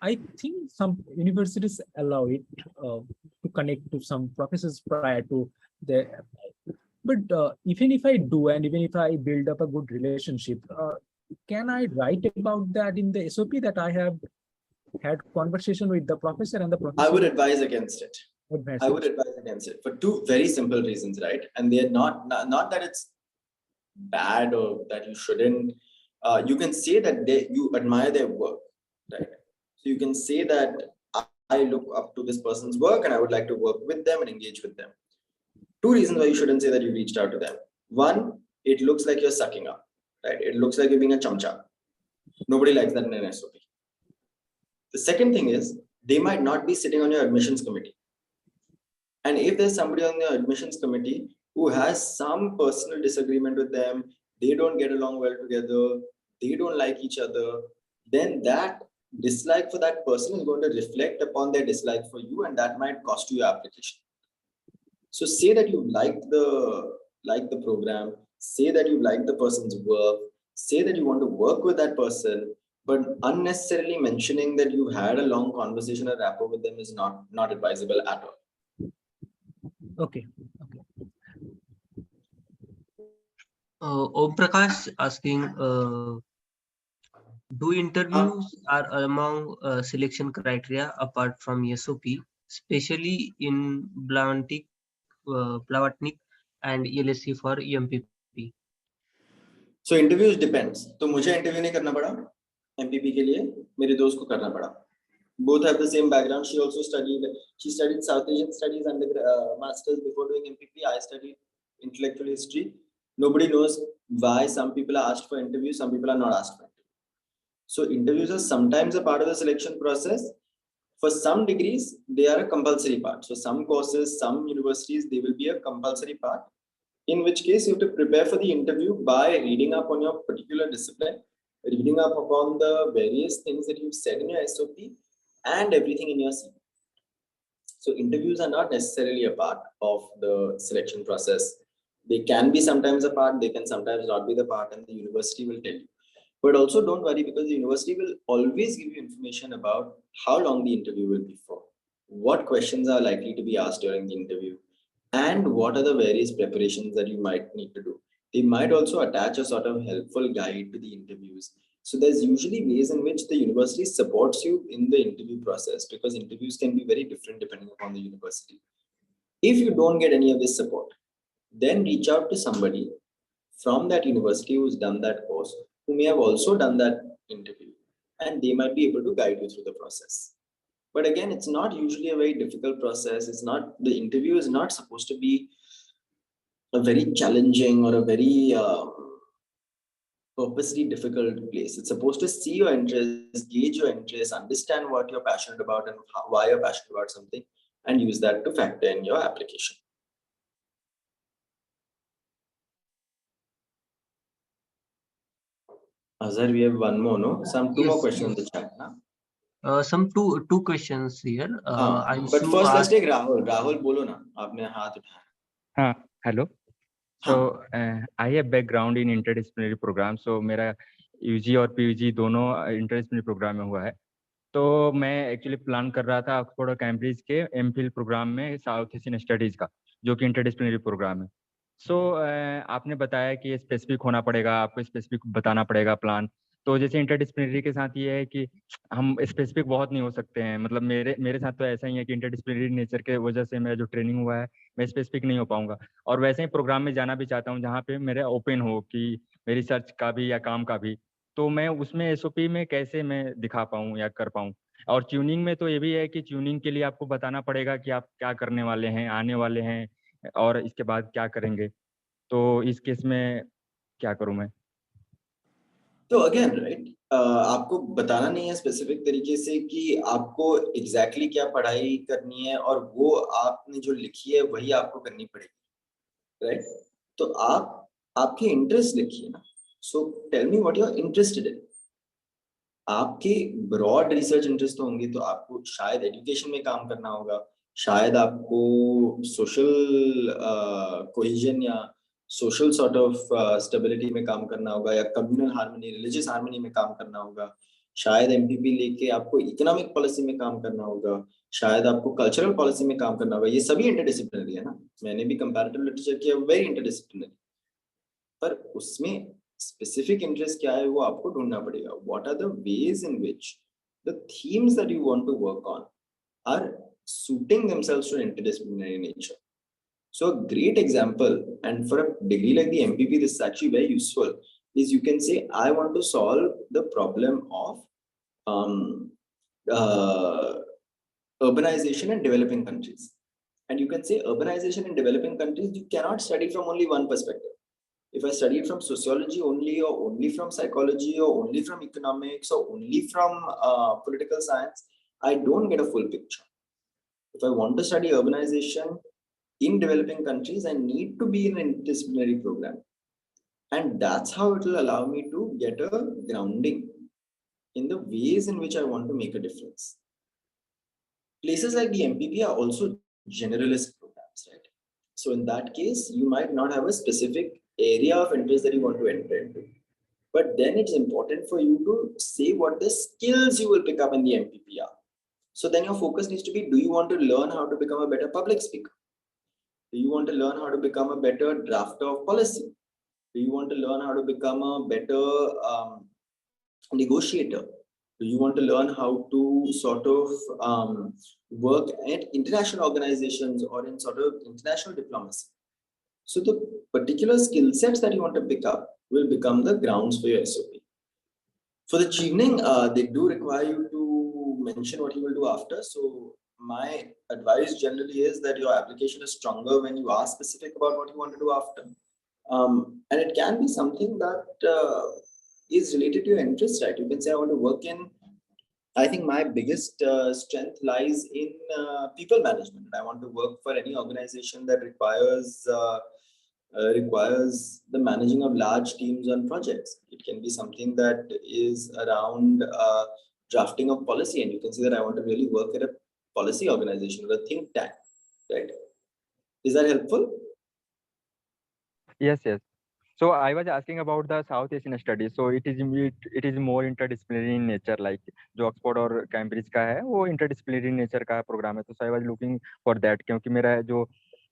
I think some universities allow it to connect to some professors prior to the apply. But even if I do, and even if I build up a good relationship, can I write about that in the SOP that I have had conversation with the professor and the professor? I would advise against it. I would advise against it for 2 very simple reasons, right? And they're not that it's bad or that you shouldn't. You can say that you admire their work, right? So you can say that look up to this person's work and I would like to work with them and engage with them. Two reasons why you shouldn't say that you reached out to them. One, it looks like you're sucking up, right? It looks like you're being a chamcha. Nobody likes that in an SOP. The second thing is, they might not be sitting on your admissions committee. And if there's somebody on the admissions committee who has some personal disagreement with them, they don't get along well together, they don't like each other, then that dislike for that person is going to reflect upon their dislike for you, and that might cost you your application. So say that you like the program, say that you like the person's work, say that you want to work with that person, but unnecessarily mentioning that you had a long conversation or rapport with them is not advisable at all. Okay. Om Prakash asking, do interviews are among selection criteria apart from SOP, especially in Blavatnik and LSC for MPP? So interviews depends. तो मुझे interview नहीं करना पड़ा MPP के लिए, मेरे दोस्त को करना पड़ा. Both have the same background. She studied South Asian studies and masters before doing MPP. I studied intellectual history. Nobody knows why some people are asked for interviews, some people are not asked for interviews. So interviews are sometimes a part of the selection process. For some degrees, they are a compulsory part. So some courses, some universities, they will be a compulsory part. In which case you have to prepare for the interview by reading up on your particular discipline, reading up upon the various things that you've said in your SOP, and everything in your CV. So interviews are not necessarily a part of the selection process. They can be sometimes a part, they can sometimes not be the part, and the university will tell you. But also don't worry, because the university will always give you information about how long the interview will be for, what questions are likely to be asked during the interview, and what are the various preparations that you might need to do. They might also attach a sort of helpful guide to the interviews. So there's usually ways in which the university supports you in the interview process, because interviews can be very different depending upon the university. If you don't get any of this support, then reach out to somebody from that university who's done that course, who may have also done that interview, and they might be able to guide you through the process. But again, it's not usually a very difficult process. The interview is not supposed to be a very challenging or a very purposely difficult place. It's supposed to see your interest, gauge your interest, understand what you're passionate about and why you're passionate about something, and use that to factor in your application. Azhar, we have one more, no? Two more questions in the chat. Huh? Some two questions here. But first, let's take Rahul. Rahul, bolo na. Aapne haath uthaya. Hello. So I have background in interdisciplinary program. So मेरा UG और PG दोनों interdisciplinary program में हुआ है. तो मैं actually plan कर रहा था ऑक्सफोर्ड और कैम्ब्रिज के MPhil प्रोग्राम में साउथ एशियन स्टडीज का, जो कि इंटरडिसिप्लिनरी प्रोग्राम है. सो आपने बताया कि स्पेसिफिक होना पड़ेगा, आपको स्पेसिफिक बताना पड़ेगा प्लान. तो जैसे इंटरडिसिप्लिनरी के साथ ये है कि हम स्पेसिफिक बहुत नहीं हो सकते हैं. मतलब मेरे साथ तो ऐसा ही है कि इंटरडिसिप्लिनरी नेचर के वजह से मेरा जो ट्रेनिंग हुआ है, मैं स्पेसिफिक नहीं हो पाऊंगा. और वैसे ही प्रोग्राम में जाना भी चाहता हूँ जहाँ पे मेरा ओपन हो कि मेरी रिसर्च का भी या काम का भी. तो मैं उसमें SOP में कैसे मैं दिखा पाऊँ या कर पाऊँ. और ट्यूनिंग में तो ये भी है कि ट्यूनिंग के लिए आपको बताना पड़ेगा कि आप क्या करने वाले हैं, आने वाले हैं, और इसके बाद क्या करेंगे. तो इस केस में क्या करूं मैं? तो अगेन राइट, आपको बताना नहीं है स्पेसिफिक तरीके से कि आपको एग्जैक्टली क्या पढ़ाई करनी है, और वो आपने जो लिखी है वही आपको करनी पड़ेगी, राइट? तो आप आपके इंटरेस्ट लिखिए ना. So tell me what you are interested in. आपके ब्रॉड रिसर्च इंटरेस्ट होंगे तो आपको शायद एजुकेशन में काम करना होगा, शायद आपको सोशल कोहेजन या सोशल सॉर्ट ऑफ स्टेबिलिटी में काम करना होगा, या कम्युनल हार्मनी, रिलीजियस हार्मनी में काम करना होगा, शायद MPP लेके आपको इकोनॉमिक पॉलिसी में काम करना होगा, शायद आपको कल्चरल पॉलिसी में काम करना होगा. ये सभी इंटरडिसिप्लिनरी है ना. मैंने भी कंपैरेटिव लिटरेचर किया, वेरी इंटरडिसिप्लिनरी. पर उसमें स्पेसिफिक इंटरेस्ट क्या है वो आपको ढूंढना पड़ेगा. What are the ways in which the themes that you want to work on are suiting themselves to interdisciplinary nature. So a great example, and for a degree like the MPP, this is actually very useful, is you can say, I want to solve the problem of urbanization in developing countries. And you can say urbanization in developing countries, you cannot study from only one perspective. If I study it from sociology only, or only from psychology, or only from economics, or only from political science, I don't get a full picture. If I want to study urbanization in developing countries, I need to be in an interdisciplinary program. And that's how it will allow me to get a grounding in the ways in which I want to make a difference. Places like the MPP are also generalist programs, right? So in that case, you might not have a specific area of interest that you want to enter into. But then it's important for you to say what the skills you will pick up in the MPP are. So then your focus needs to be, do you want to learn how to become a better public speaker? Do you want to learn how to become a better drafter of policy? Do you want to learn how to become a better negotiator? Do you want to learn how to sort of work at international organizations or in sort of international diplomacy? So the particular skill sets that you want to pick up will become the grounds for your SOP. For the evening, they do require you to mention what you will do after. So my advice generally is that your application is stronger when you are specific about what you want to do after. And it can be something that is related to your interest, right? You can say, I want to work in, I think my biggest strength lies in people management. I want to work for any organization that requires the managing of large teams on projects. It can be something that is around drafting of policy, and you can say that I want to really work at a policy organization or a think tank, right? Is that helpful? Yes, yes. So I was asking about the South Asian studies. So it is more interdisciplinary in nature, like जो Oxford और Cambridge का है वो interdisciplinary nature का programme है. तो so I was looking for that क्योंकि मेरा जो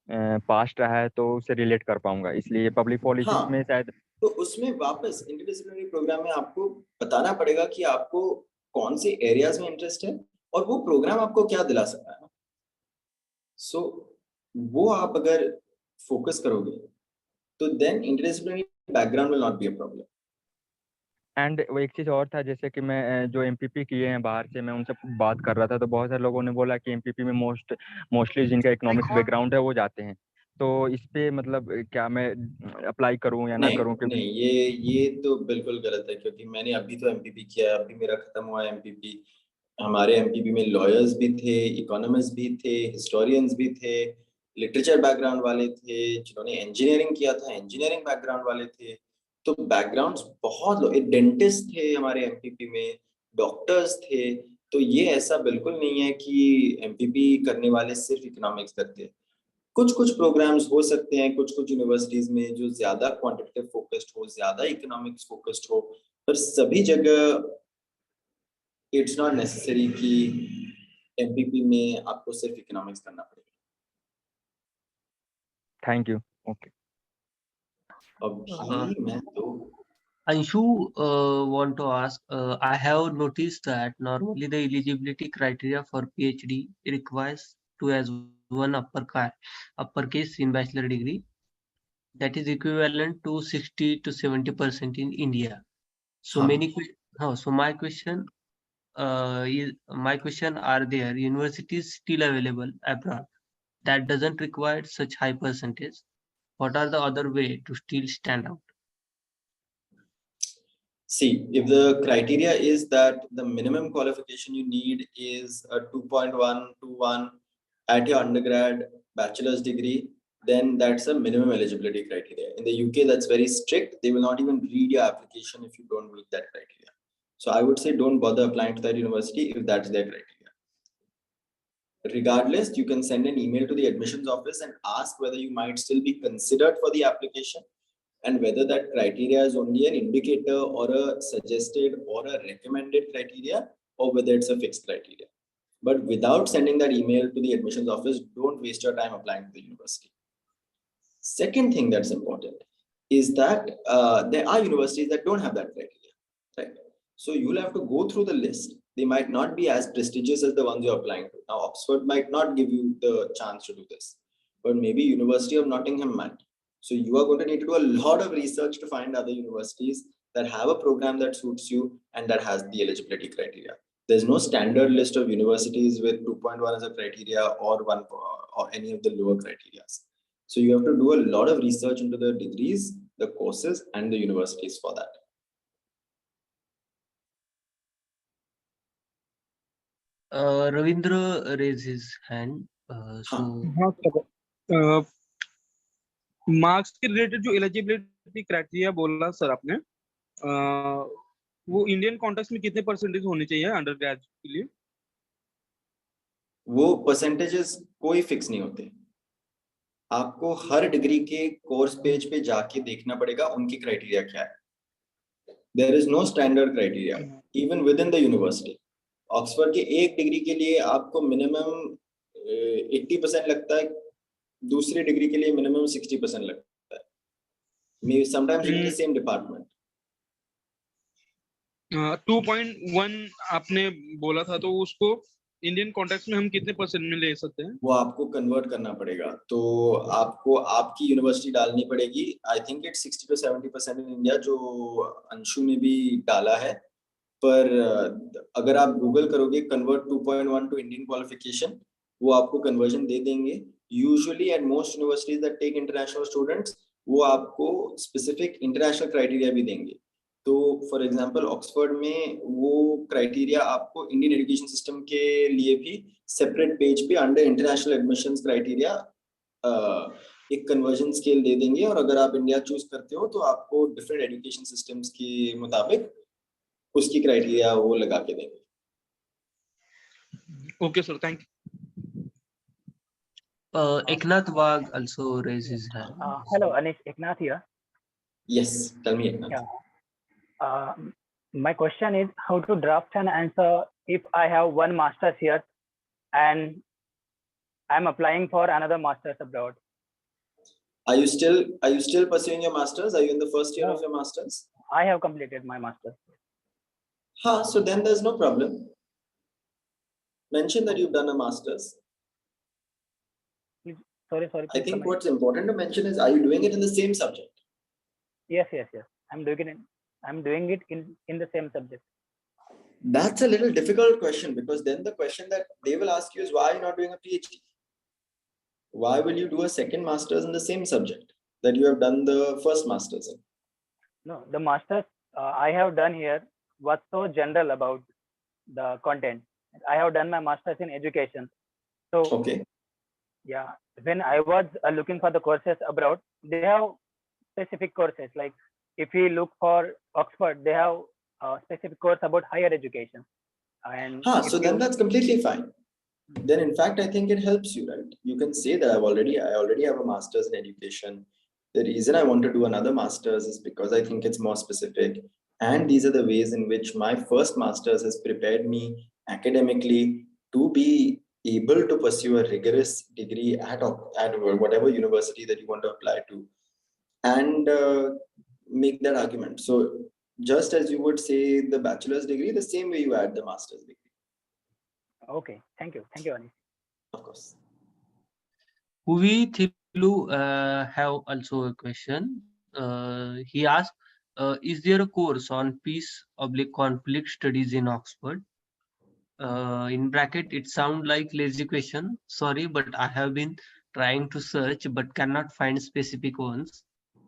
पास्ट रहा है तो उससे रिलेट कर पाऊंगा, इसलिए पब्लिक पॉलिसी हाँ, में शायद. तो उसमें वापस इंटरडिसिप्लिनरी प्रोग्राम में आपको बताना पड़ेगा कि आपको कौन से एरियाज में इंटरेस्ट है और वो प्रोग्राम आपको क्या दिला सकता है. सो वो आप अगर फोकस करोगे तो then interdisciplinary background will not be a problem. And वो एक चीज और था, जैसे कि मैं जो एमपीपी किए हैं बाहर से, मैं उनसे बात कर रहा था तो बहुत सारे लोगों ने बोला कि एमपीपी में मोस्टली जिनका इकोनॉमिक्स बैकग्राउंड है वो जाते हैं. तो इस पे मतलब क्या मैं अप्लाई करूं या ना करूं? नहीं, ये तो बिल्कुल गलत है, क्योंकि मैंने अभी तो एमपीपी किया है, अभी मेरा खत्म हुआ है एमपीपी. हमारे एमपीपी में लॉयर्स भी थे, इकोनॉमिस्ट भी थे, हिस्टोरियंस भी थे, लिटरेचर बैकग्राउंड वाले थे, जिन्होंने इंजीनियरिंग किया था इंजीनियरिंग बैकग्राउंड वाले थे. तो बैकग्राउंड्स बहुत लोग, डेंटिस्ट थे हमारे एमपीपी में, डॉक्टर्स थे. तो ये ऐसा बिल्कुल नहीं है कि एमपीपी करने वाले सिर्फ इकोनॉमिक्स करते हैं. कुछ प्रोग्राम्स हो सकते हैं कुछ यूनिवर्सिटीज में जो ज्यादा क्वांटिटेटिव फोकस्ड हो, ज्यादा इकोनॉमिक्स फोकस्ड हो, पर सभी जगह इट्स नॉट नेसेसरी कि एमपीपी में आपको सिर्फ इकोनॉमिक्स करना पड़ेगा. Thank you. ओके. अभी मैं तो Anshu want to ask, I have noticed that normally the eligibility criteria for PhD requires 2 as 1 uppercase in bachelor degree. That is equivalent to 60 to 70% in India. So my question are there universities still available abroad that doesn't require such high percentage? What are the other way to still stand out? See, if the criteria is that the minimum qualification you need is a 2.121 at your undergrad bachelor's degree, then that's a minimum eligibility criteria. In the UK, that's very strict. They will not even read your application if you don't meet that criteria. So I would say don't bother applying to that university if that's their criteria. Regardless, you can send an email to the admissions office and ask whether you might still be considered for the application, and whether that criteria is only an indicator or a suggested or a recommended criteria, or whether it's a fixed criteria. But without sending that email to the admissions office, don't waste your time applying to the university. Second thing that's important is that there are universities that don't have that criteria, right? So you'll have to go through the list. They might not be as prestigious as the ones you're applying to. Now, Oxford might not give you the chance to do this, but maybe University of Nottingham might. So you are going to need to do a lot of research to find other universities that have a program that suits you and that has the eligibility criteria. There's no standard list of universities with 2.1 as a criteria or one or any of the lower criteria. So you have to do a lot of research into the degrees, the courses, and the universities for that. Ravindra raised his hand. Marks के related जो eligibility criteria बोला sir आपने, वो Indian context में कितने percentage होने चाहिए under graduate के लिए? वो परसेंटेजेस कोई फिक्स नहीं होते, आपको हर डिग्री के कोर्स पेज पे जाके देखना पड़ेगा उनकी क्राइटेरिया क्या है. There is no standard criteria even within the university. Oxford के एक डिग्री के लिए आपको मिनिमम 80% लगता है, दूसरी डिग्री के लिए मिनिमम 60% लगता है. मे sometimes in the same department. 2.1 आपने बोला था, तो उसको इंडियन कॉन्टेक्स्ट में हम कितने परसेंट में ले सकते हैं? वो आपको कन्वर्ट करना पड़ेगा, तो आपको आपकी यूनिवर्सिटी डालनी पड़ेगी. I think it's 60 to 70% in India, जो अंशु ने भी डाला है. पर अगर आप गूगल करोगे कन्वर्ट 2.1 टू इंडियन क्वालिफिकेशन, वो आपको कन्वर्जन दे देंगे. Usually at most universities that take international students, वो आपको स्पेसिफिक इंटरनेशनल क्राइटेरिया भी देंगे. तो फॉर एग्जांपल ऑक्सफोर्ड में वो क्राइटेरिया आपको इंडियन एजुकेशन सिस्टम के लिए भी सेपरेट पेज पे अंडर इंटरनेशनल एडमिशंस क्राइटेरिया एक कन्वर्जन स्केल दे देंगे. और अगर आप इंडिया चूज करते हो तो आपको डिफरेंट एजुकेशन सिस्टम्स के मुताबिक उसकी क्राइटेरिया वो लगा के देंगे. Okay sir, thank you. Eknath Wag also raised his hand. Hello, Anish, Eknath here. Yes, tell me, Eknath. Yeah. My question is how to draft an answer if I have one master's here and I'm applying for another master's abroad. Are you still pursuing your master's? Are you in the first year of your master's? I have completed my master's. So then there's no problem. Mention that you've done a master's. Sorry. I think what's important to mention is, are you doing it in the same subject? Yes. I'm doing it in the same subject. That's a little difficult question, because then the question that they will ask you is, why are you not doing a PhD? Why will you do a second master's in the same subject that you have done the first master's in? No, the master's I have done here was so general about the content. I have done my master's in education. So okay. Yeah, when I was looking for the courses abroad, they have specific courses. Like if you look for Oxford, they have a specific course about higher education. And so then that's completely fine. Then in fact, I think it helps you, right? You can say that I already have a master's in education. The reason I want to do another master's is because I think it's more specific. And these are the ways in which my first master's has prepared me academically to be able to pursue a rigorous degree at whatever university that you want to apply to, and make that argument. So just as you would say the bachelor's degree, the same way you add the master's degree. Okay, thank you, Anish. Of course. Huvi Thilu have also a question. He asked, is there a course on peace/conflict studies in Oxford? In bracket, it sounds like lazy question. Sorry, but I have been trying to search but cannot find specific ones.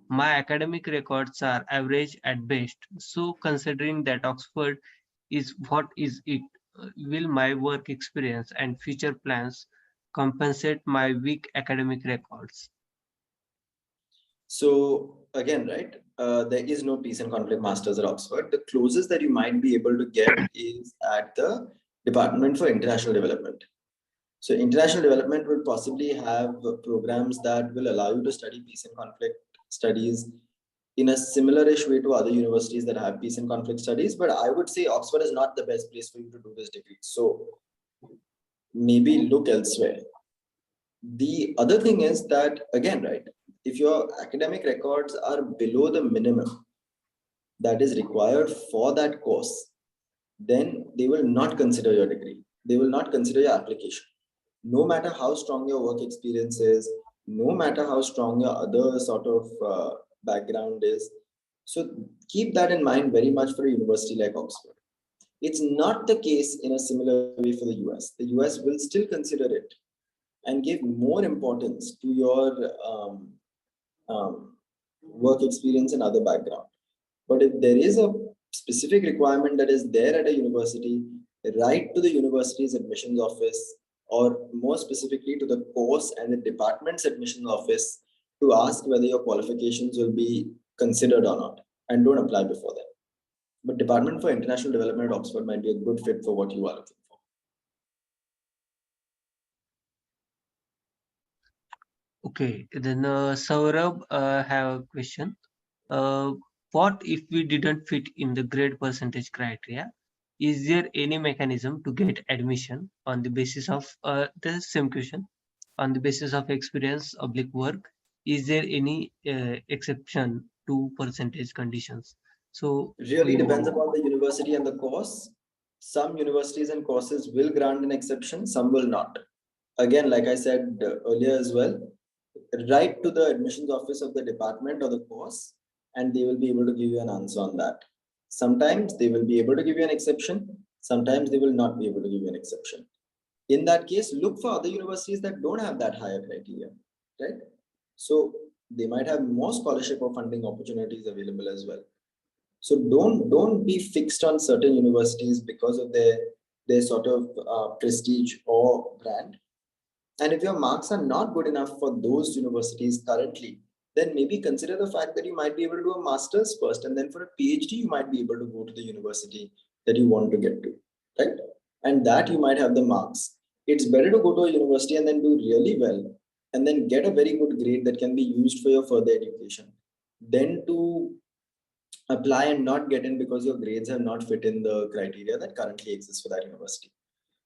My academic records are average at best. So considering that Oxford is what is it, will my work experience and future plans compensate my weak academic records? So again, right, there is no peace and conflict masters at Oxford. The closest that you might be able to get is at the Department for International Development. So international development will possibly have programs that will allow you to study peace and conflict studies in a similar-ish way to other universities that have peace and conflict studies. But I would say Oxford is not the best place for you to do this degree. So maybe look elsewhere. The other thing is that, again, right, if your academic records are below the minimum that is required for that course, then they will not consider your degree. They will not consider your application. No matter how strong your work experience is, no matter how strong your other sort of background is. So keep that in mind very much for a university like Oxford. It's not the case in a similar way for the US. The US will still consider it and give more importance to your work experience and other background. But if there is a specific requirement that is there at a university, write to the university's admissions office, or more specifically to the course and the department's admissions office to ask whether your qualifications will be considered or not, and don't apply before that. But Department for International Development at Oxford might be a good fit for what you are looking for. Okay, then Saurabh have a question. What if we didn't fit in the grade percentage criteria? Is there any mechanism to get admission on the basis of the same question, on the basis of experience, oblique work? Is there any exception to percentage conditions? So Really depends upon the university and the course. Some universities and courses will grant an exception, some will not. Again, like I said earlier as well, write to the admissions office of the department or the course, and they will be able to give you an answer on that. Sometimes they will be able to give you an exception, sometimes they will not be able to give you an exception. In that case, look for other universities that don't have that higher criteria, right? So they might have more scholarship or funding opportunities available as well. So don't be fixed on certain universities because of their sort of prestige or brand. And if your marks are not good enough for those universities currently, then maybe consider the fact that you might be able to do a master's first, and then for a PhD, you might be able to go to the university that you want to get to, right? And that you might have the marks. It's better to go to a university and then do really well, and then get a very good grade that can be used for your further education, than to apply and not get in because your grades have not fit in the criteria that currently exists for that university.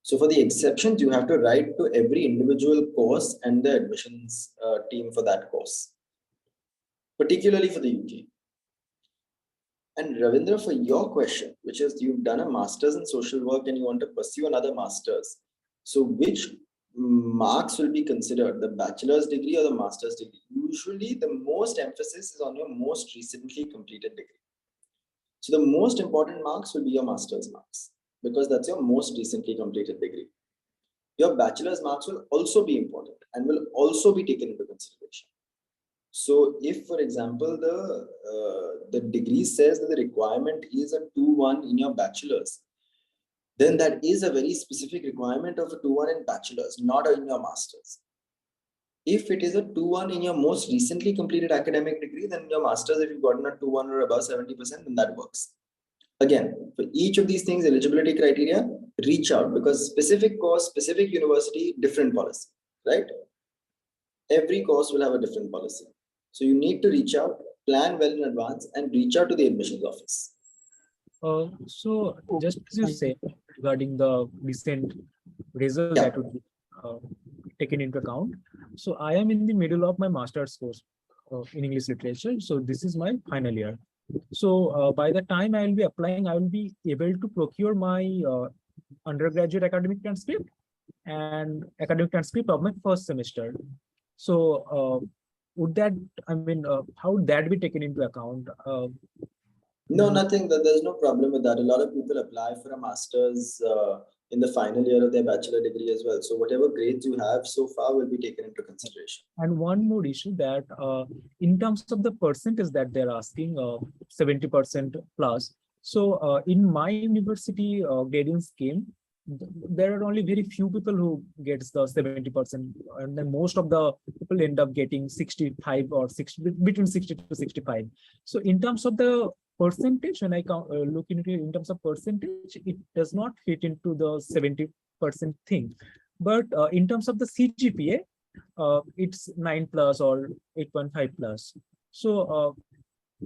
So for the exceptions, you have to write to every individual course and the admissions team for that course, particularly for the UK. And Ravindra, for your question, which is you've done a master's in social work and you want to pursue another master's. So which marks will be considered, the bachelor's degree or the master's degree? Usually the most emphasis is on your most recently completed degree. So the most important marks will be your master's marks, because that's your most recently completed degree. Your bachelor's marks will also be important and will also be taken into consideration. So if, for example, the degree says that the requirement is a 2-1 in your bachelor's, then that is a very specific requirement of a 2-1 in bachelor's, not in your master's. If it is a 2-1 in your most recently completed academic degree, then your master's, if you've gotten a 2-1 or above 70%, then that works. Again, for each of these things, eligibility criteria, reach out, because specific course, specific university, different policy, right? Every course will have a different policy. So you need to reach out, plan well in advance, and reach out to the admissions office. So just as you say regarding the recent results that would be taken into account. So I am in the middle of my master's course in English literature. So this is my final year. So by the time I will be applying, I will be able to procure my undergraduate academic transcript and academic transcript of my first semester. So would that, I mean, how would that be taken into account? No, nothing. There's no problem with that. A lot of people apply for a master's in the final year of their bachelor degree as well. So whatever grades you have so far will be taken into consideration. And one more issue that in terms of the percentage that they're asking, 70% plus. So in my university grading scheme, there are only very few people who gets the 70%, and then most of the people end up getting 65 or 60, between 60 to 65. So in terms of the percentage, when I look into it in terms of percentage, it does not fit into the 70% thing. But in terms of the CGPA, it's 9 plus or 8.5 plus. So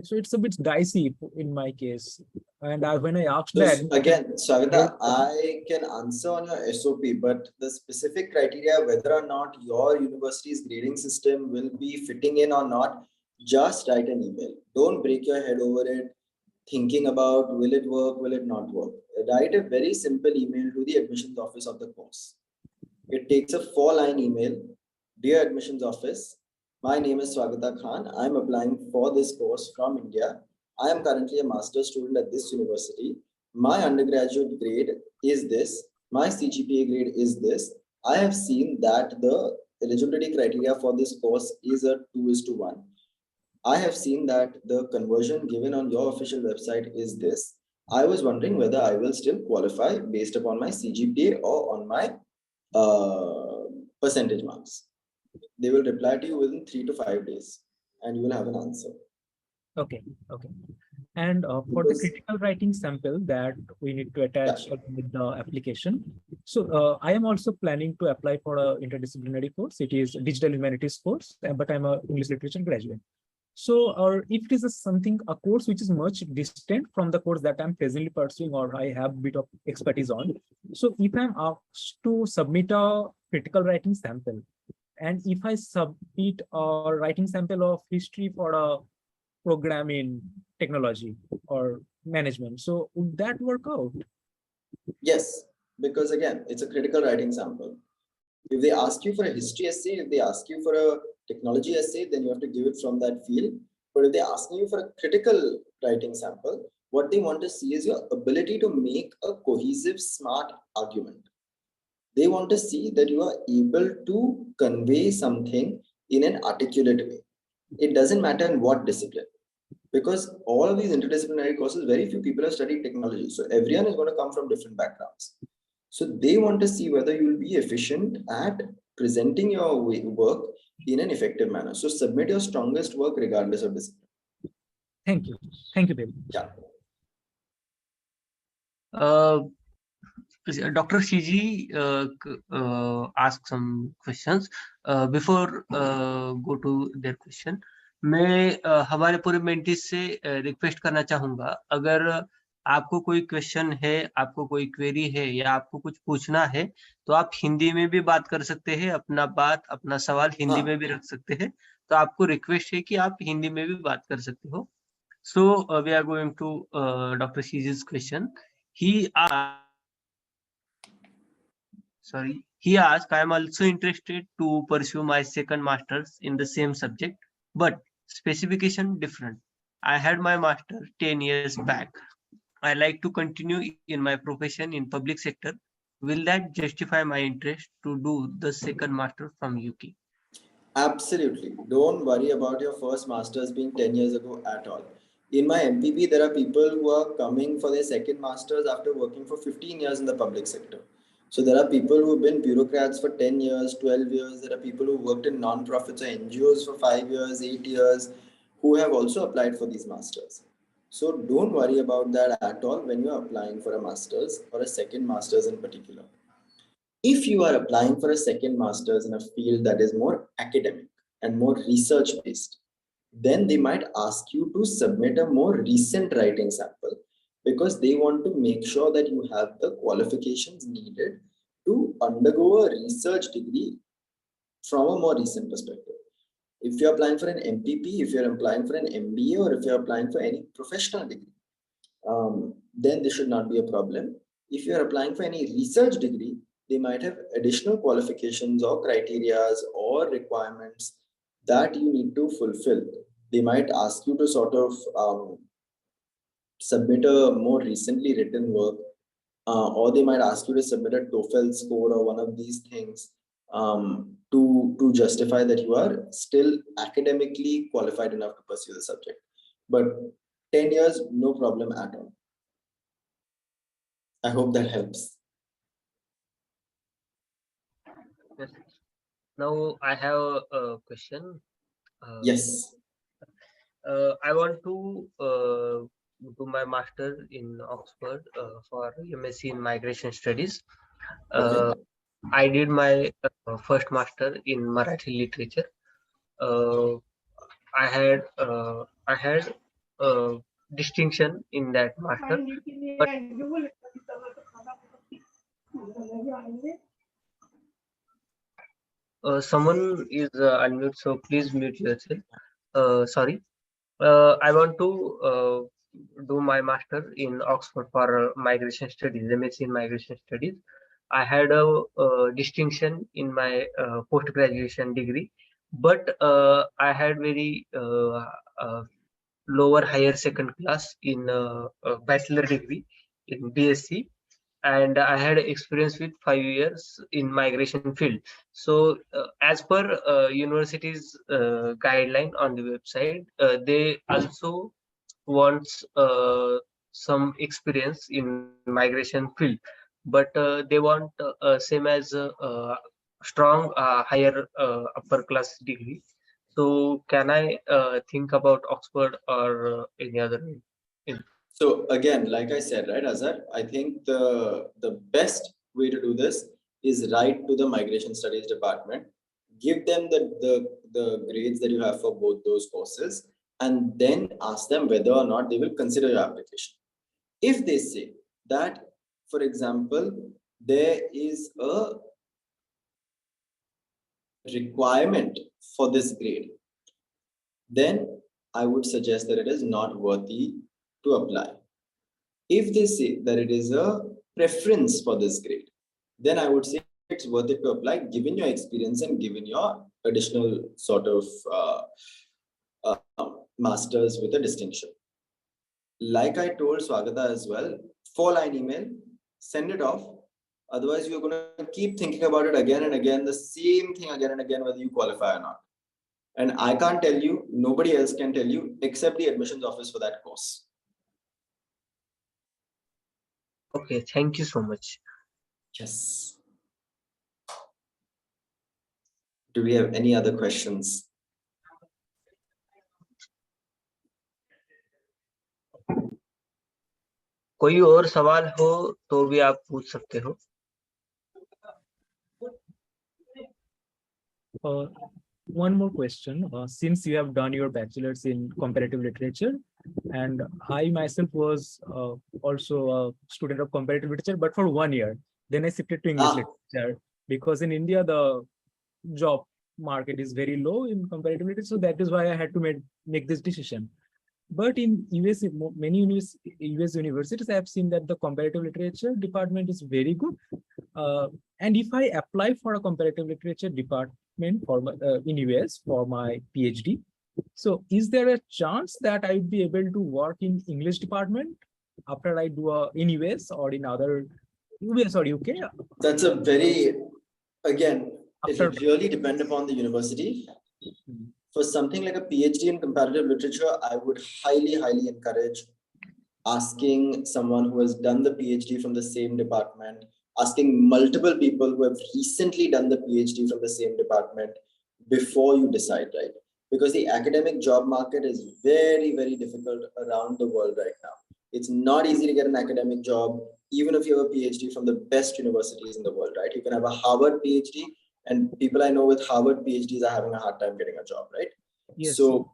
so it's a bit dicey in my case. And when I asked that again, Savita, I can answer on your SOP, but the specific criteria, whether or not your university's grading system will be fitting in or not, just write an email. Don't break your head over it, thinking about will it work, will it not work. Write a very simple email to the admissions office of the course. It takes a 4-line email. Dear admissions office, my name is Swagata Khan. I'm applying for this course from India. I am currently a master's student at this university. my undergraduate grade is this, my CGPA grade is this. I have seen that the eligibility criteria for this course is a 2:1. I have seen that the conversion given on your official website is this. I was wondering whether I will still qualify based upon my CGPA or on my percentage marks. They will reply to you within 3 to 5 days and you will have an answer. Okay. And for the critical writing sample that we need to attach with the application. So I am also planning to apply for a interdisciplinary course. It is digital humanities course, but I'm a English literature graduate. So, or if it is a course which is much distant from the course that I'm presently pursuing or I have a bit of expertise on. So if I'm asked to submit a critical writing sample, and if I submit a writing sample of history for a program in technology or management, so would that work out? Yes, because again, it's a critical writing sample. If they ask you for a history essay, if they ask you for a technology essay, then you have to give it from that field. But if they're asking you for a critical writing sample, what they want to see is your ability to make a cohesive, smart argument. They want to see that you are able to convey something in an articulate way. It doesn't matter in what discipline, because all of these interdisciplinary courses, very few people have studied technology. So everyone is going to come from different backgrounds. So they want to see whether you will be efficient at presenting your work in an effective manner. So submit your strongest work regardless of discipline. Thank you, Bill. Yeah. Dr. Shiji ask some questions. Before go to their question, मैं हमारे पूरे mentees से request करना चाहूंगा, अगर आपको कोई question है, आपको कोई क्वेरी है या आपको कुछ पूछना है, तो आप हिंदी में भी बात कर सकते हैं, अपना सवाल हिंदी में भी रख सकते हैं. तो आपको रिक्वेस्ट है कि आप हिंदी में भी बात कर सकते हो. So we are going to Dr. Shiji's question. He asked, I am also interested to pursue my second master's in the same subject, but specification different. I had my master 10 years back. I like to continue in my profession in public sector. Will that justify my interest to do the second master from UK? Absolutely. Don't worry about your first master's being 10 years ago at all. In my MPP, there are people who are coming for their second master's after working for 15 years in the public sector. So there are people who have been bureaucrats for 10 years, 12 years. There are people who worked in non-profits or NGOs for 5 years, 8 years, who have also applied for these masters. So don't worry about that at all when you're applying for a master's or a second master's in particular. If you are applying for a second master's in a field that is more academic and more research based, then they might ask you to submit a more recent writing sample, because they want to make sure that you have the qualifications needed to undergo a research degree from a more recent perspective. If you're applying for an MPP, if you're applying for an MBA, or if you're applying for any professional degree, then this should not be a problem. If you're applying for any research degree, they might have additional qualifications or criterias or requirements that you need to fulfill. They might ask you to sort of submit a more recently written work, or they might ask you to submit a TOEFL score or one of these things to justify that you are still academically qualified enough to pursue the subject. But 10 years, no problem at all. I hope that helps. Yes. Now I have a question. Yes. I want to do my master in Oxford for MSc in migration studies. Okay. I did my first master in Marathi literature. I had distinction in that master, but someone is unmute, so please mute yourself. Sorry. I want to do my master in Oxford for migration studies, MSc in migration studies. I had a distinction in my post-graduation degree, but I had very lower higher second class in bachelor degree in BSc, and I had experience with 5 years in migration field. So as per university's guideline on the website, they also wants some experience in migration field, but they want same as strong higher upper class degree. So can I think about Oxford or any other? So again, like I said, right, Azhar, I think the best way to do this is write to the migration studies department, give them the grades that you have for both those courses, and then ask them whether or not they will consider your application. If they say that, for example, there is a requirement for this grade, then I would suggest that it is not worthy to apply. If they say that it is a preference for this grade, then I would say it's worth it to apply given your experience and given your additional sort of masters with a distinction. Like I told Swagata as well, 4-line email, send it off. Otherwise, you're going to keep thinking about it again and again, the same thing again and again, whether you qualify or not. And I can't tell you, nobody else can tell you except the admissions office for that course. Okay, thank you so much. Yes. Do we have any other questions? कोई और सवाल हो तो भी आप पूछ सकते हो. One more question. Since you have done your bachelor's in comparative literature, and I myself was also a student of comparative literature, but for 1 year. Then I shifted to English literature because in India the job market is very low in comparative literature, so that is why I had to make this decision. But in US, many US universities, I have seen that the comparative literature department is very good. And if I apply for a comparative literature department for in US for my PhD, so is there a chance that I would be able to work in English department after I do in US or in other US or UK? That's a very, again, it will really depend upon the university. For something like a PhD in comparative literature, I would highly encourage asking someone who has done the PhD from the same department, asking multiple people who have recently done the PhD from the same department before you decide, right? Because the academic job market is very difficult around the world right now. It's not easy to get an academic job, even if you have a PhD from the best universities in the world, right? You can have a Harvard PhD, and people I know with Harvard PhDs are having a hard time getting a job, right? Yes. So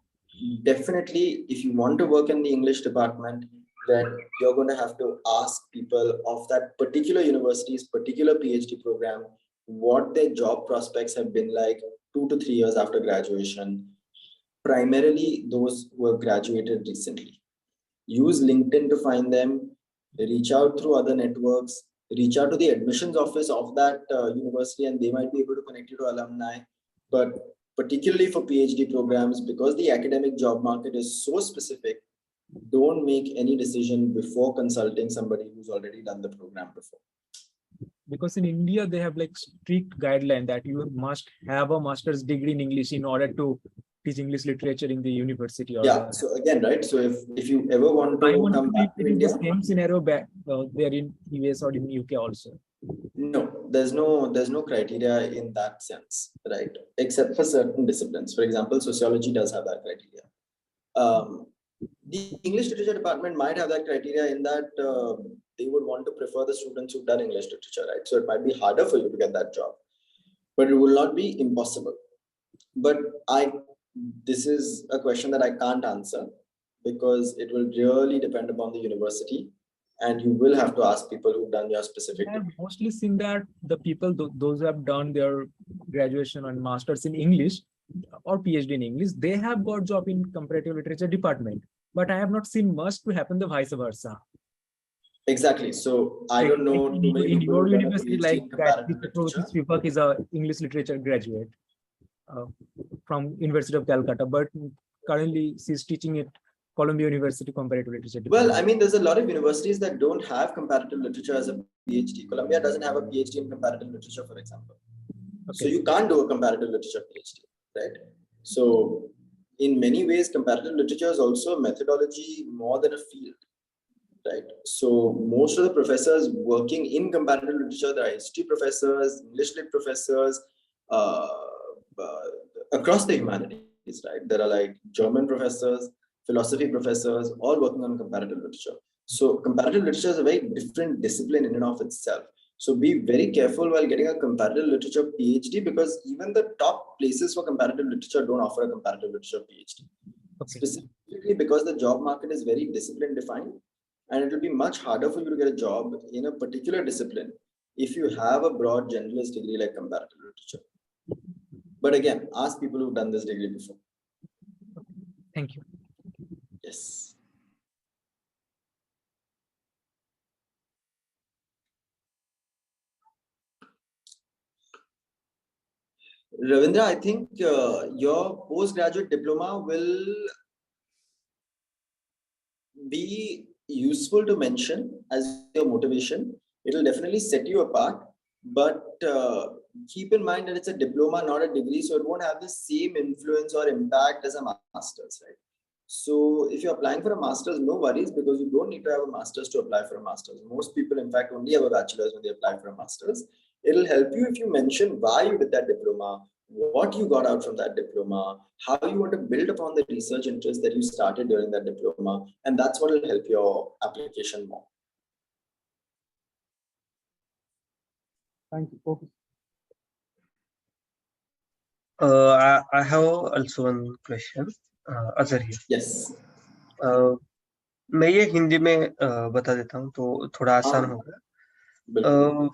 definitely, if you want to work in the English department, then you're going to have to ask people of that particular university's particular PhD program what their job prospects have been like 2 to 3 years after graduation, primarily those who have graduated recently. Use LinkedIn to find them, reach out through other networks, reach out to the admissions office of that university, and they might be able to connect you to alumni. But particularly for PhD programs, because the academic job market is so specific, don't make any decision before consulting somebody who's already done the program before. Because in India, they have like strict guideline that you must have a master's degree in English in order to teach English literature in the university. Or yeah. So again, right. So if you ever want to come back to India, the same scenario back there in US or in UK also. No, there's no criteria in that sense, right? Except for certain disciplines. For example, sociology does have that criteria. The English literature department might have that criteria in that they would want to prefer the students who've done English literature, right? So it might be harder for you to get that job, but it will not be impossible. But this is a question that I can't answer because it will really depend upon the university, and you will have to ask people who've done your specific. I've mostly seen that the people, those who have done their graduation and masters in English or PhD in English, they have got job in comparative literature department, but I have not seen much to happen the vice versa. Exactly. So I don't know. In your university, like Vivek is a English literature graduate from University of Calcutta, but currently she's teaching it Columbia University comparative literature Well, diploma? I mean, there's a lot of universities that don't have comparative literature as a PhD. Columbia doesn't have a PhD in comparative literature, for example. So you can't do a comparative literature PhD, right? So in many ways, comparative literature is also a methodology more than a field, right? So most of the professors working in comparative literature, there are history professors, English lit professors, uh, uh, across the humanities, right? There are like German professors, philosophy professors, all working on comparative literature. So comparative literature is a very different discipline in and of itself. So be very careful while getting a comparative literature PhD, because even the top places for comparative literature don't offer a comparative literature PhD. Specifically because the job market is very discipline defined, and it will be much harder for you to get a job in a particular discipline if you have a broad generalist degree like comparative literature. But again, ask people who've done this degree before. Thank you. Yes. Ravindra, I think your postgraduate diploma will be useful to mention as your motivation. It will definitely set you apart, but keep in mind that it's a diploma, not a degree, so it won't have the same influence or impact as a master's, right? So if you're applying for a master's, no worries, because you don't need to have a master's to apply for a master's. Most people, in fact, only have a bachelor's when they apply for a master's. It'll help you if you mention why you did that diploma, what you got out from that diploma, how you want to build upon the research interest that you started during that diploma, and that's what will help your application more. Thank you, Professor. I have also one question. Azhar here. Yes. मैं ये हिंदी में बता देता हूँ तो थोड़ा आसान होगा.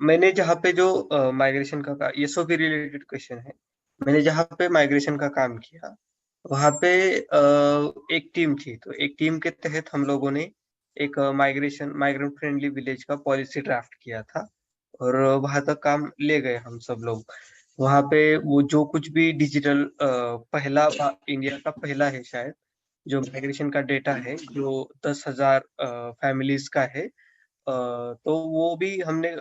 मैंने जहाँ पे जो माइग्रेशन का SOP रिलेटेड क्वेश्चन है, मैंने जहाँ पे माइग्रेशन का काम किया वहाँ पे एक टीम थी, तो एक टीम के तहत हम लोगों ने एक माइग्रेंट फ्रेंडली विलेज का पॉलिसी ड्राफ्ट किया था और वहां तक काम ले गए हम सब लोग. वहां पे वो जो कुछ भी डिजिटल इंडिया का पहला है शायद जो माइग्रेशन का डेटा है, जो 10,000 फैमिलीज का है, तो वो भी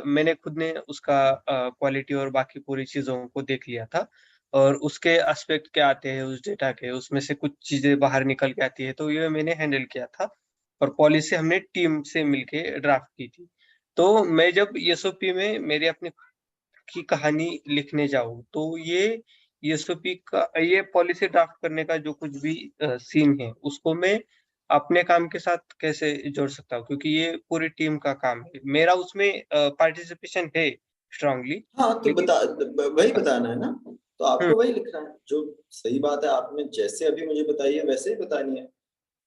मैंने खुद ने उसका क्वालिटी और बाकी पूरी चीजों को देख लिया था और उसके एस्पेक्ट क्या आते हैं उस डेटा के, उसमें से कुछ चीजें बाहर निकल के आती है, तो ये मैंने हैंडल किया था और पॉलिसी हमने टीम से मिलके ड्राफ्ट की थी. तो मैं जब SOP में मेरी अपनी की कहानी लिखने जाऊं तो ये SOP का ये पॉलिसी ड्राफ्ट करने का जो कुछ भी सीन है उसको मैं अपने काम के साथ कैसे जोड़ सकता हूँ, क्योंकि ये पूरी टीम का काम है. मेरा उसमें पार्टिसिपेशन है स्ट्रांगली. हाँ, तो वही बताना है ना, तो आपको वही लिखना है. जो सही बात है, आपने जैसे अभी मुझे बताई है वैसे ही बतानी है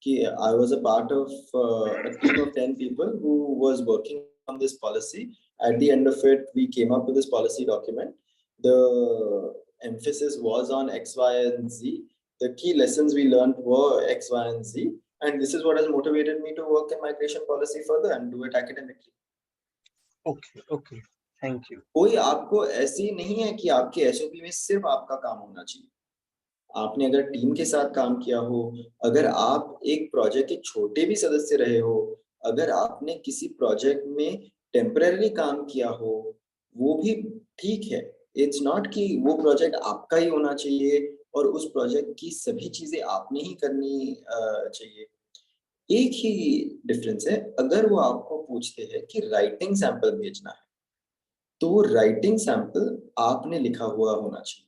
कि I was a part of a team of 10 people who was working on this policy. At the end of it, we came up with this policy document. The emphasis was on X, Y, and Z. The key lessons we learned were X, Y, and Z. And this is what has motivated me to work in migration policy further and do it academically. Okay. Thank you. कोई आपको ऐसी नहीं है कि आपके SOP में सिर्फ आपका काम होना चाहिए. आपने अगर टीम के साथ काम किया हो, अगर आप एक प्रोजेक्ट के छोटे भी सदस्य रहे हो, अगर आपने किसी प्रोजेक्ट में टेम्परेरी काम किया हो, वो भी ठीक है. इट्स नॉट कि वो प्रोजेक्ट आपका ही होना चाहिए और उस प्रोजेक्ट की सभी चीजें आपने ही करनी चाहिए. एक ही डिफरेंस है, अगर वो आपको पूछते हैं कि राइटिंग सैंपल भेजना है, तो राइटिंग सैंपल आपने लिखा हुआ होना चाहिए.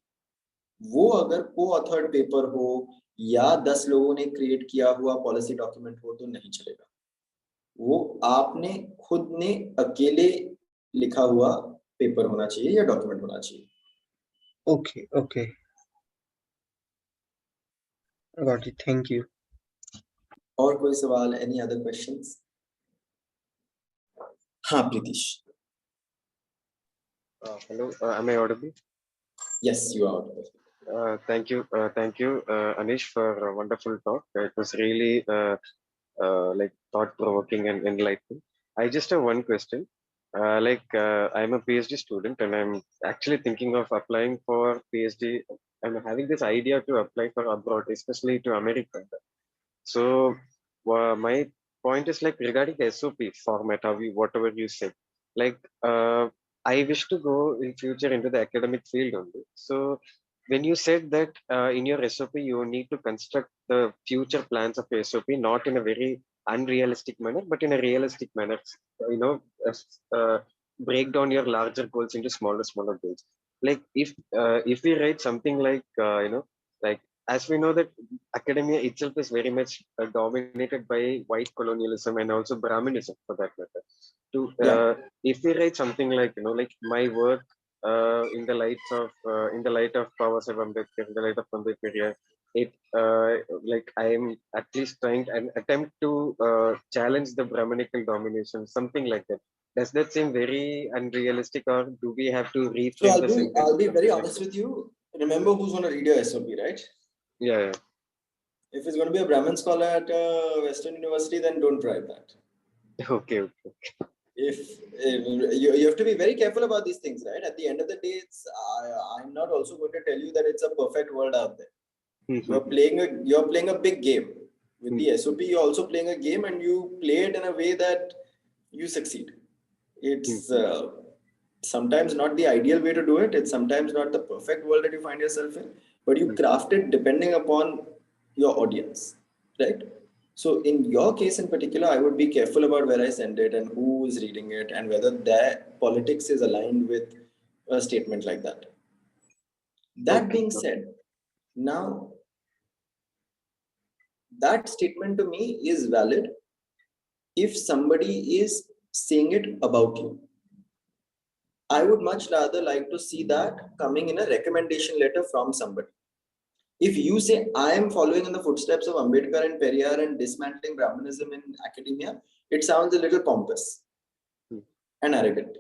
वो अगर को-ऑथर्ड पेपर हो या 10 लोगों ने क्रिएट किया हुआ पॉलिसी डॉक्यूमेंट हो तो नहीं चलेगा. वो आपने खुद ने अकेले लिखा हुआ पेपर होना चाहिए या डॉक्यूमेंट होना चाहिए. Okay. Got it. Thank you. और कोई सवाल? Any other questions? हाँ, Pritish. Hello, am I audible? Yes, you are audible. Thank you, Anish, for a wonderful talk. It was really like thought-provoking and enlightening. I just have one question. I'm a PhD student and I'm actually thinking of applying for PhD. I'm having this idea to apply for abroad, especially to America. So my point is like regarding the SOP format, whatever you said, like I wish to go in future into the academic field only. So when you said that in your SOP you need to construct the future plans of your SOP not in a very unrealistic manner, but in a realistic manner. You know, uh, break down your larger goals into smaller goals. Like if we write something like like as we know that academia itself is very much dominated by white colonialism and also Brahminism for that matter. To Yeah. if we write something like like my work in the light of Baba Saheb Ambedkar, in the light of Ambedkar, it like I am at least trying an attempt to challenge the Brahminical domination, something like that. Does that seem very unrealistic, or do we have to So reframe the sentence? I'll be very Something like honest that? with you. Remember who's going to read your SOP, right? Yeah, If it's going to be a Brahmin scholar at Western University, then don't try that. yeah. Okay. If you have to be very careful about these things, right? At the end of the day, I'm not also going to tell you that it's a perfect world out there. You're playing a big game. With the SOP, you're also playing a game, and you play it in a way that you succeed. It's sometimes not the ideal way to do it. It's sometimes not the perfect world that you find yourself in, but you craft it depending upon your audience, right? So in your case in particular, I would be careful about where I send it and who is reading it and whether their politics is aligned with a statement like that. That being said, now that statement to me is valid if somebody is saying it about you. I would much rather like to see that coming in a recommendation letter from somebody. If you say, I am following in the footsteps of Ambedkar and Periyar and dismantling Brahmanism in academia, it sounds a little pompous and arrogant.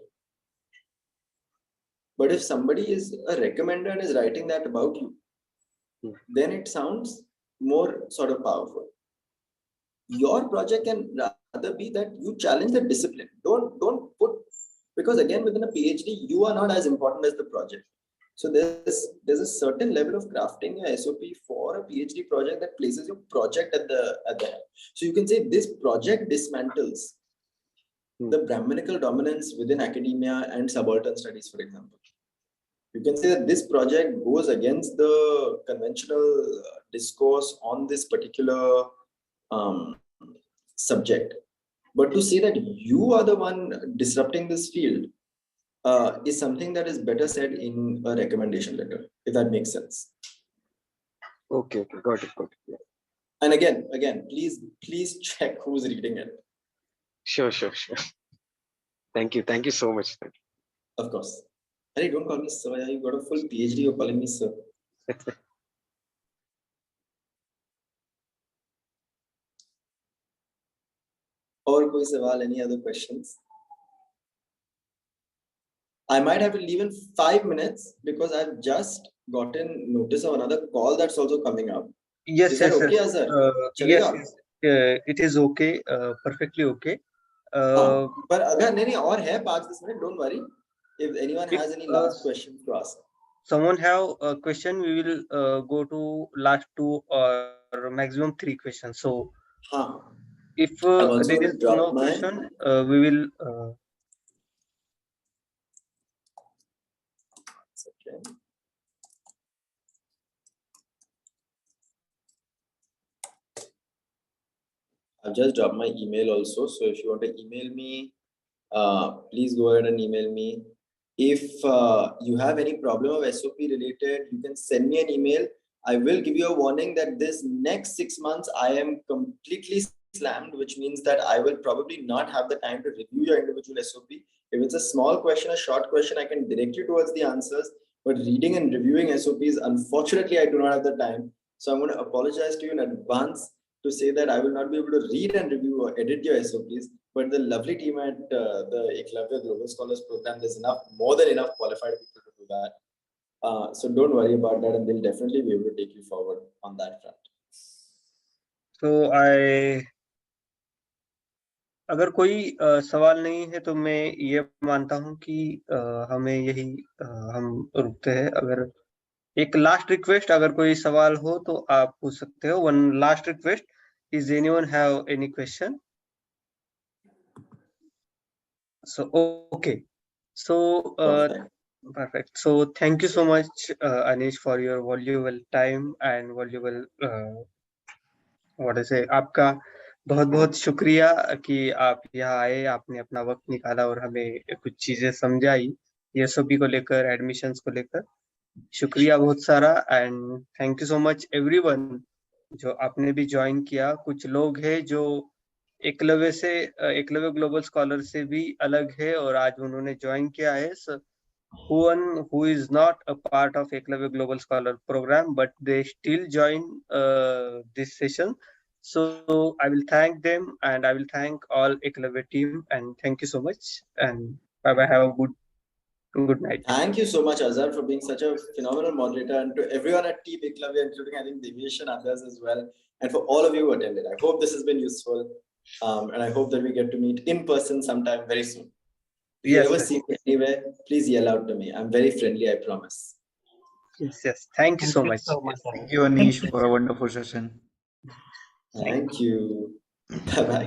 But if somebody is a recommender and is writing that about you, then it sounds more sort of powerful. Your project can rather be that you challenge the discipline. Don't put, because again, within a PhD, you are not as important as the project. So there's a certain level of crafting your SOP for a PhD project that places your project at the head. So you can say this project dismantles the Brahminical dominance within academia and subaltern studies, for example. You can say that this project goes against the conventional discourse on this particular subject. But to say that you are the one disrupting this field is something that is better said in a recommendation letter, if that makes sense. Okay, got it. Yeah. And again, please check who's reading it. Sure. Thank you so much. Of course. Hey, don't call me sir. You got a full PhD. You're calling me sir. Or koi sawal, any other questions? I might have to leave in 5 minutes because I've just gotten notice of another call that's also coming up. Yes, Is that yes, okay, yes. Azhar? Yes, Chalega? yes. It is okay. Perfectly okay. But agar nahi और है 5-10 minutes, don't worry. If anyone has any last questions to ask. Someone have a question, we will go to last 2 or maximum 3 questions. So if there is no question, we will I've just dropped my email also. So if you want to email me, please go ahead and email me. If you have any problem of SOP related, you can send me an email. I will give you a warning that this next 6 months, I am completely slammed, which means that I will probably not have the time to review your individual SOP. If it's a small question, a short question, I can direct you towards the answers. But reading and reviewing SOPs, unfortunately, I do not have the time. So I'm going to apologize to you in advance to say that I will not be able to read and review or edit your SOPs. But the lovely team at the Eklavya Global Scholars Program, there's more than enough qualified people to do that. So don't worry about that, and they'll definitely be able to take you forward on that front. So अगर कोई सवाल नहीं है तो मैं ये मानता हूँ कि हमें यही हम रुकते हैं। अगर एक लास्ट रिक्वेस्ट, अगर कोई सवाल हो तो आप पूछ सकते हो। One last request, is anyone have any question? So okay, so Perfect. perfect. So thank you so much, Anish, for your valuable time and valuable what I say, आपका बहुत बहुत शुक्रिया कि आप यहाँ आए, आपने अपना वक्त निकाला और हमें कुछ चीजें समझाई SOP को लेकर, एडमिशंस को लेकर। शुक्रिया बहुत सारा। And thank you so much everyone जो आपने भी ज्वाइन किया। कुछ लोग हैं जो एकलव्य से एकलव्य ग्लोबल स्कॉलर से भी अलग है और आज उन्होंने ज्वाइन किया है। who is not a part of Eklavya Global Scholar Program, but they still join this session. So I will thank them and I will thank all Eklavya team and thank you so much and bye bye. Have a good night. Thank you so much, Azhar, for being such a phenomenal moderator, and to everyone at Team Eklavya, including I think Devesh and others as well, and for all of you who attended. I hope this has been useful, and I hope that we get to meet in person sometime very soon. If you ever see me anywhere, please yell out to me. I'm very friendly, I promise. Yes. Thank you so much. Thank you, Anish, for a wonderful session. Thank you. Bye bye.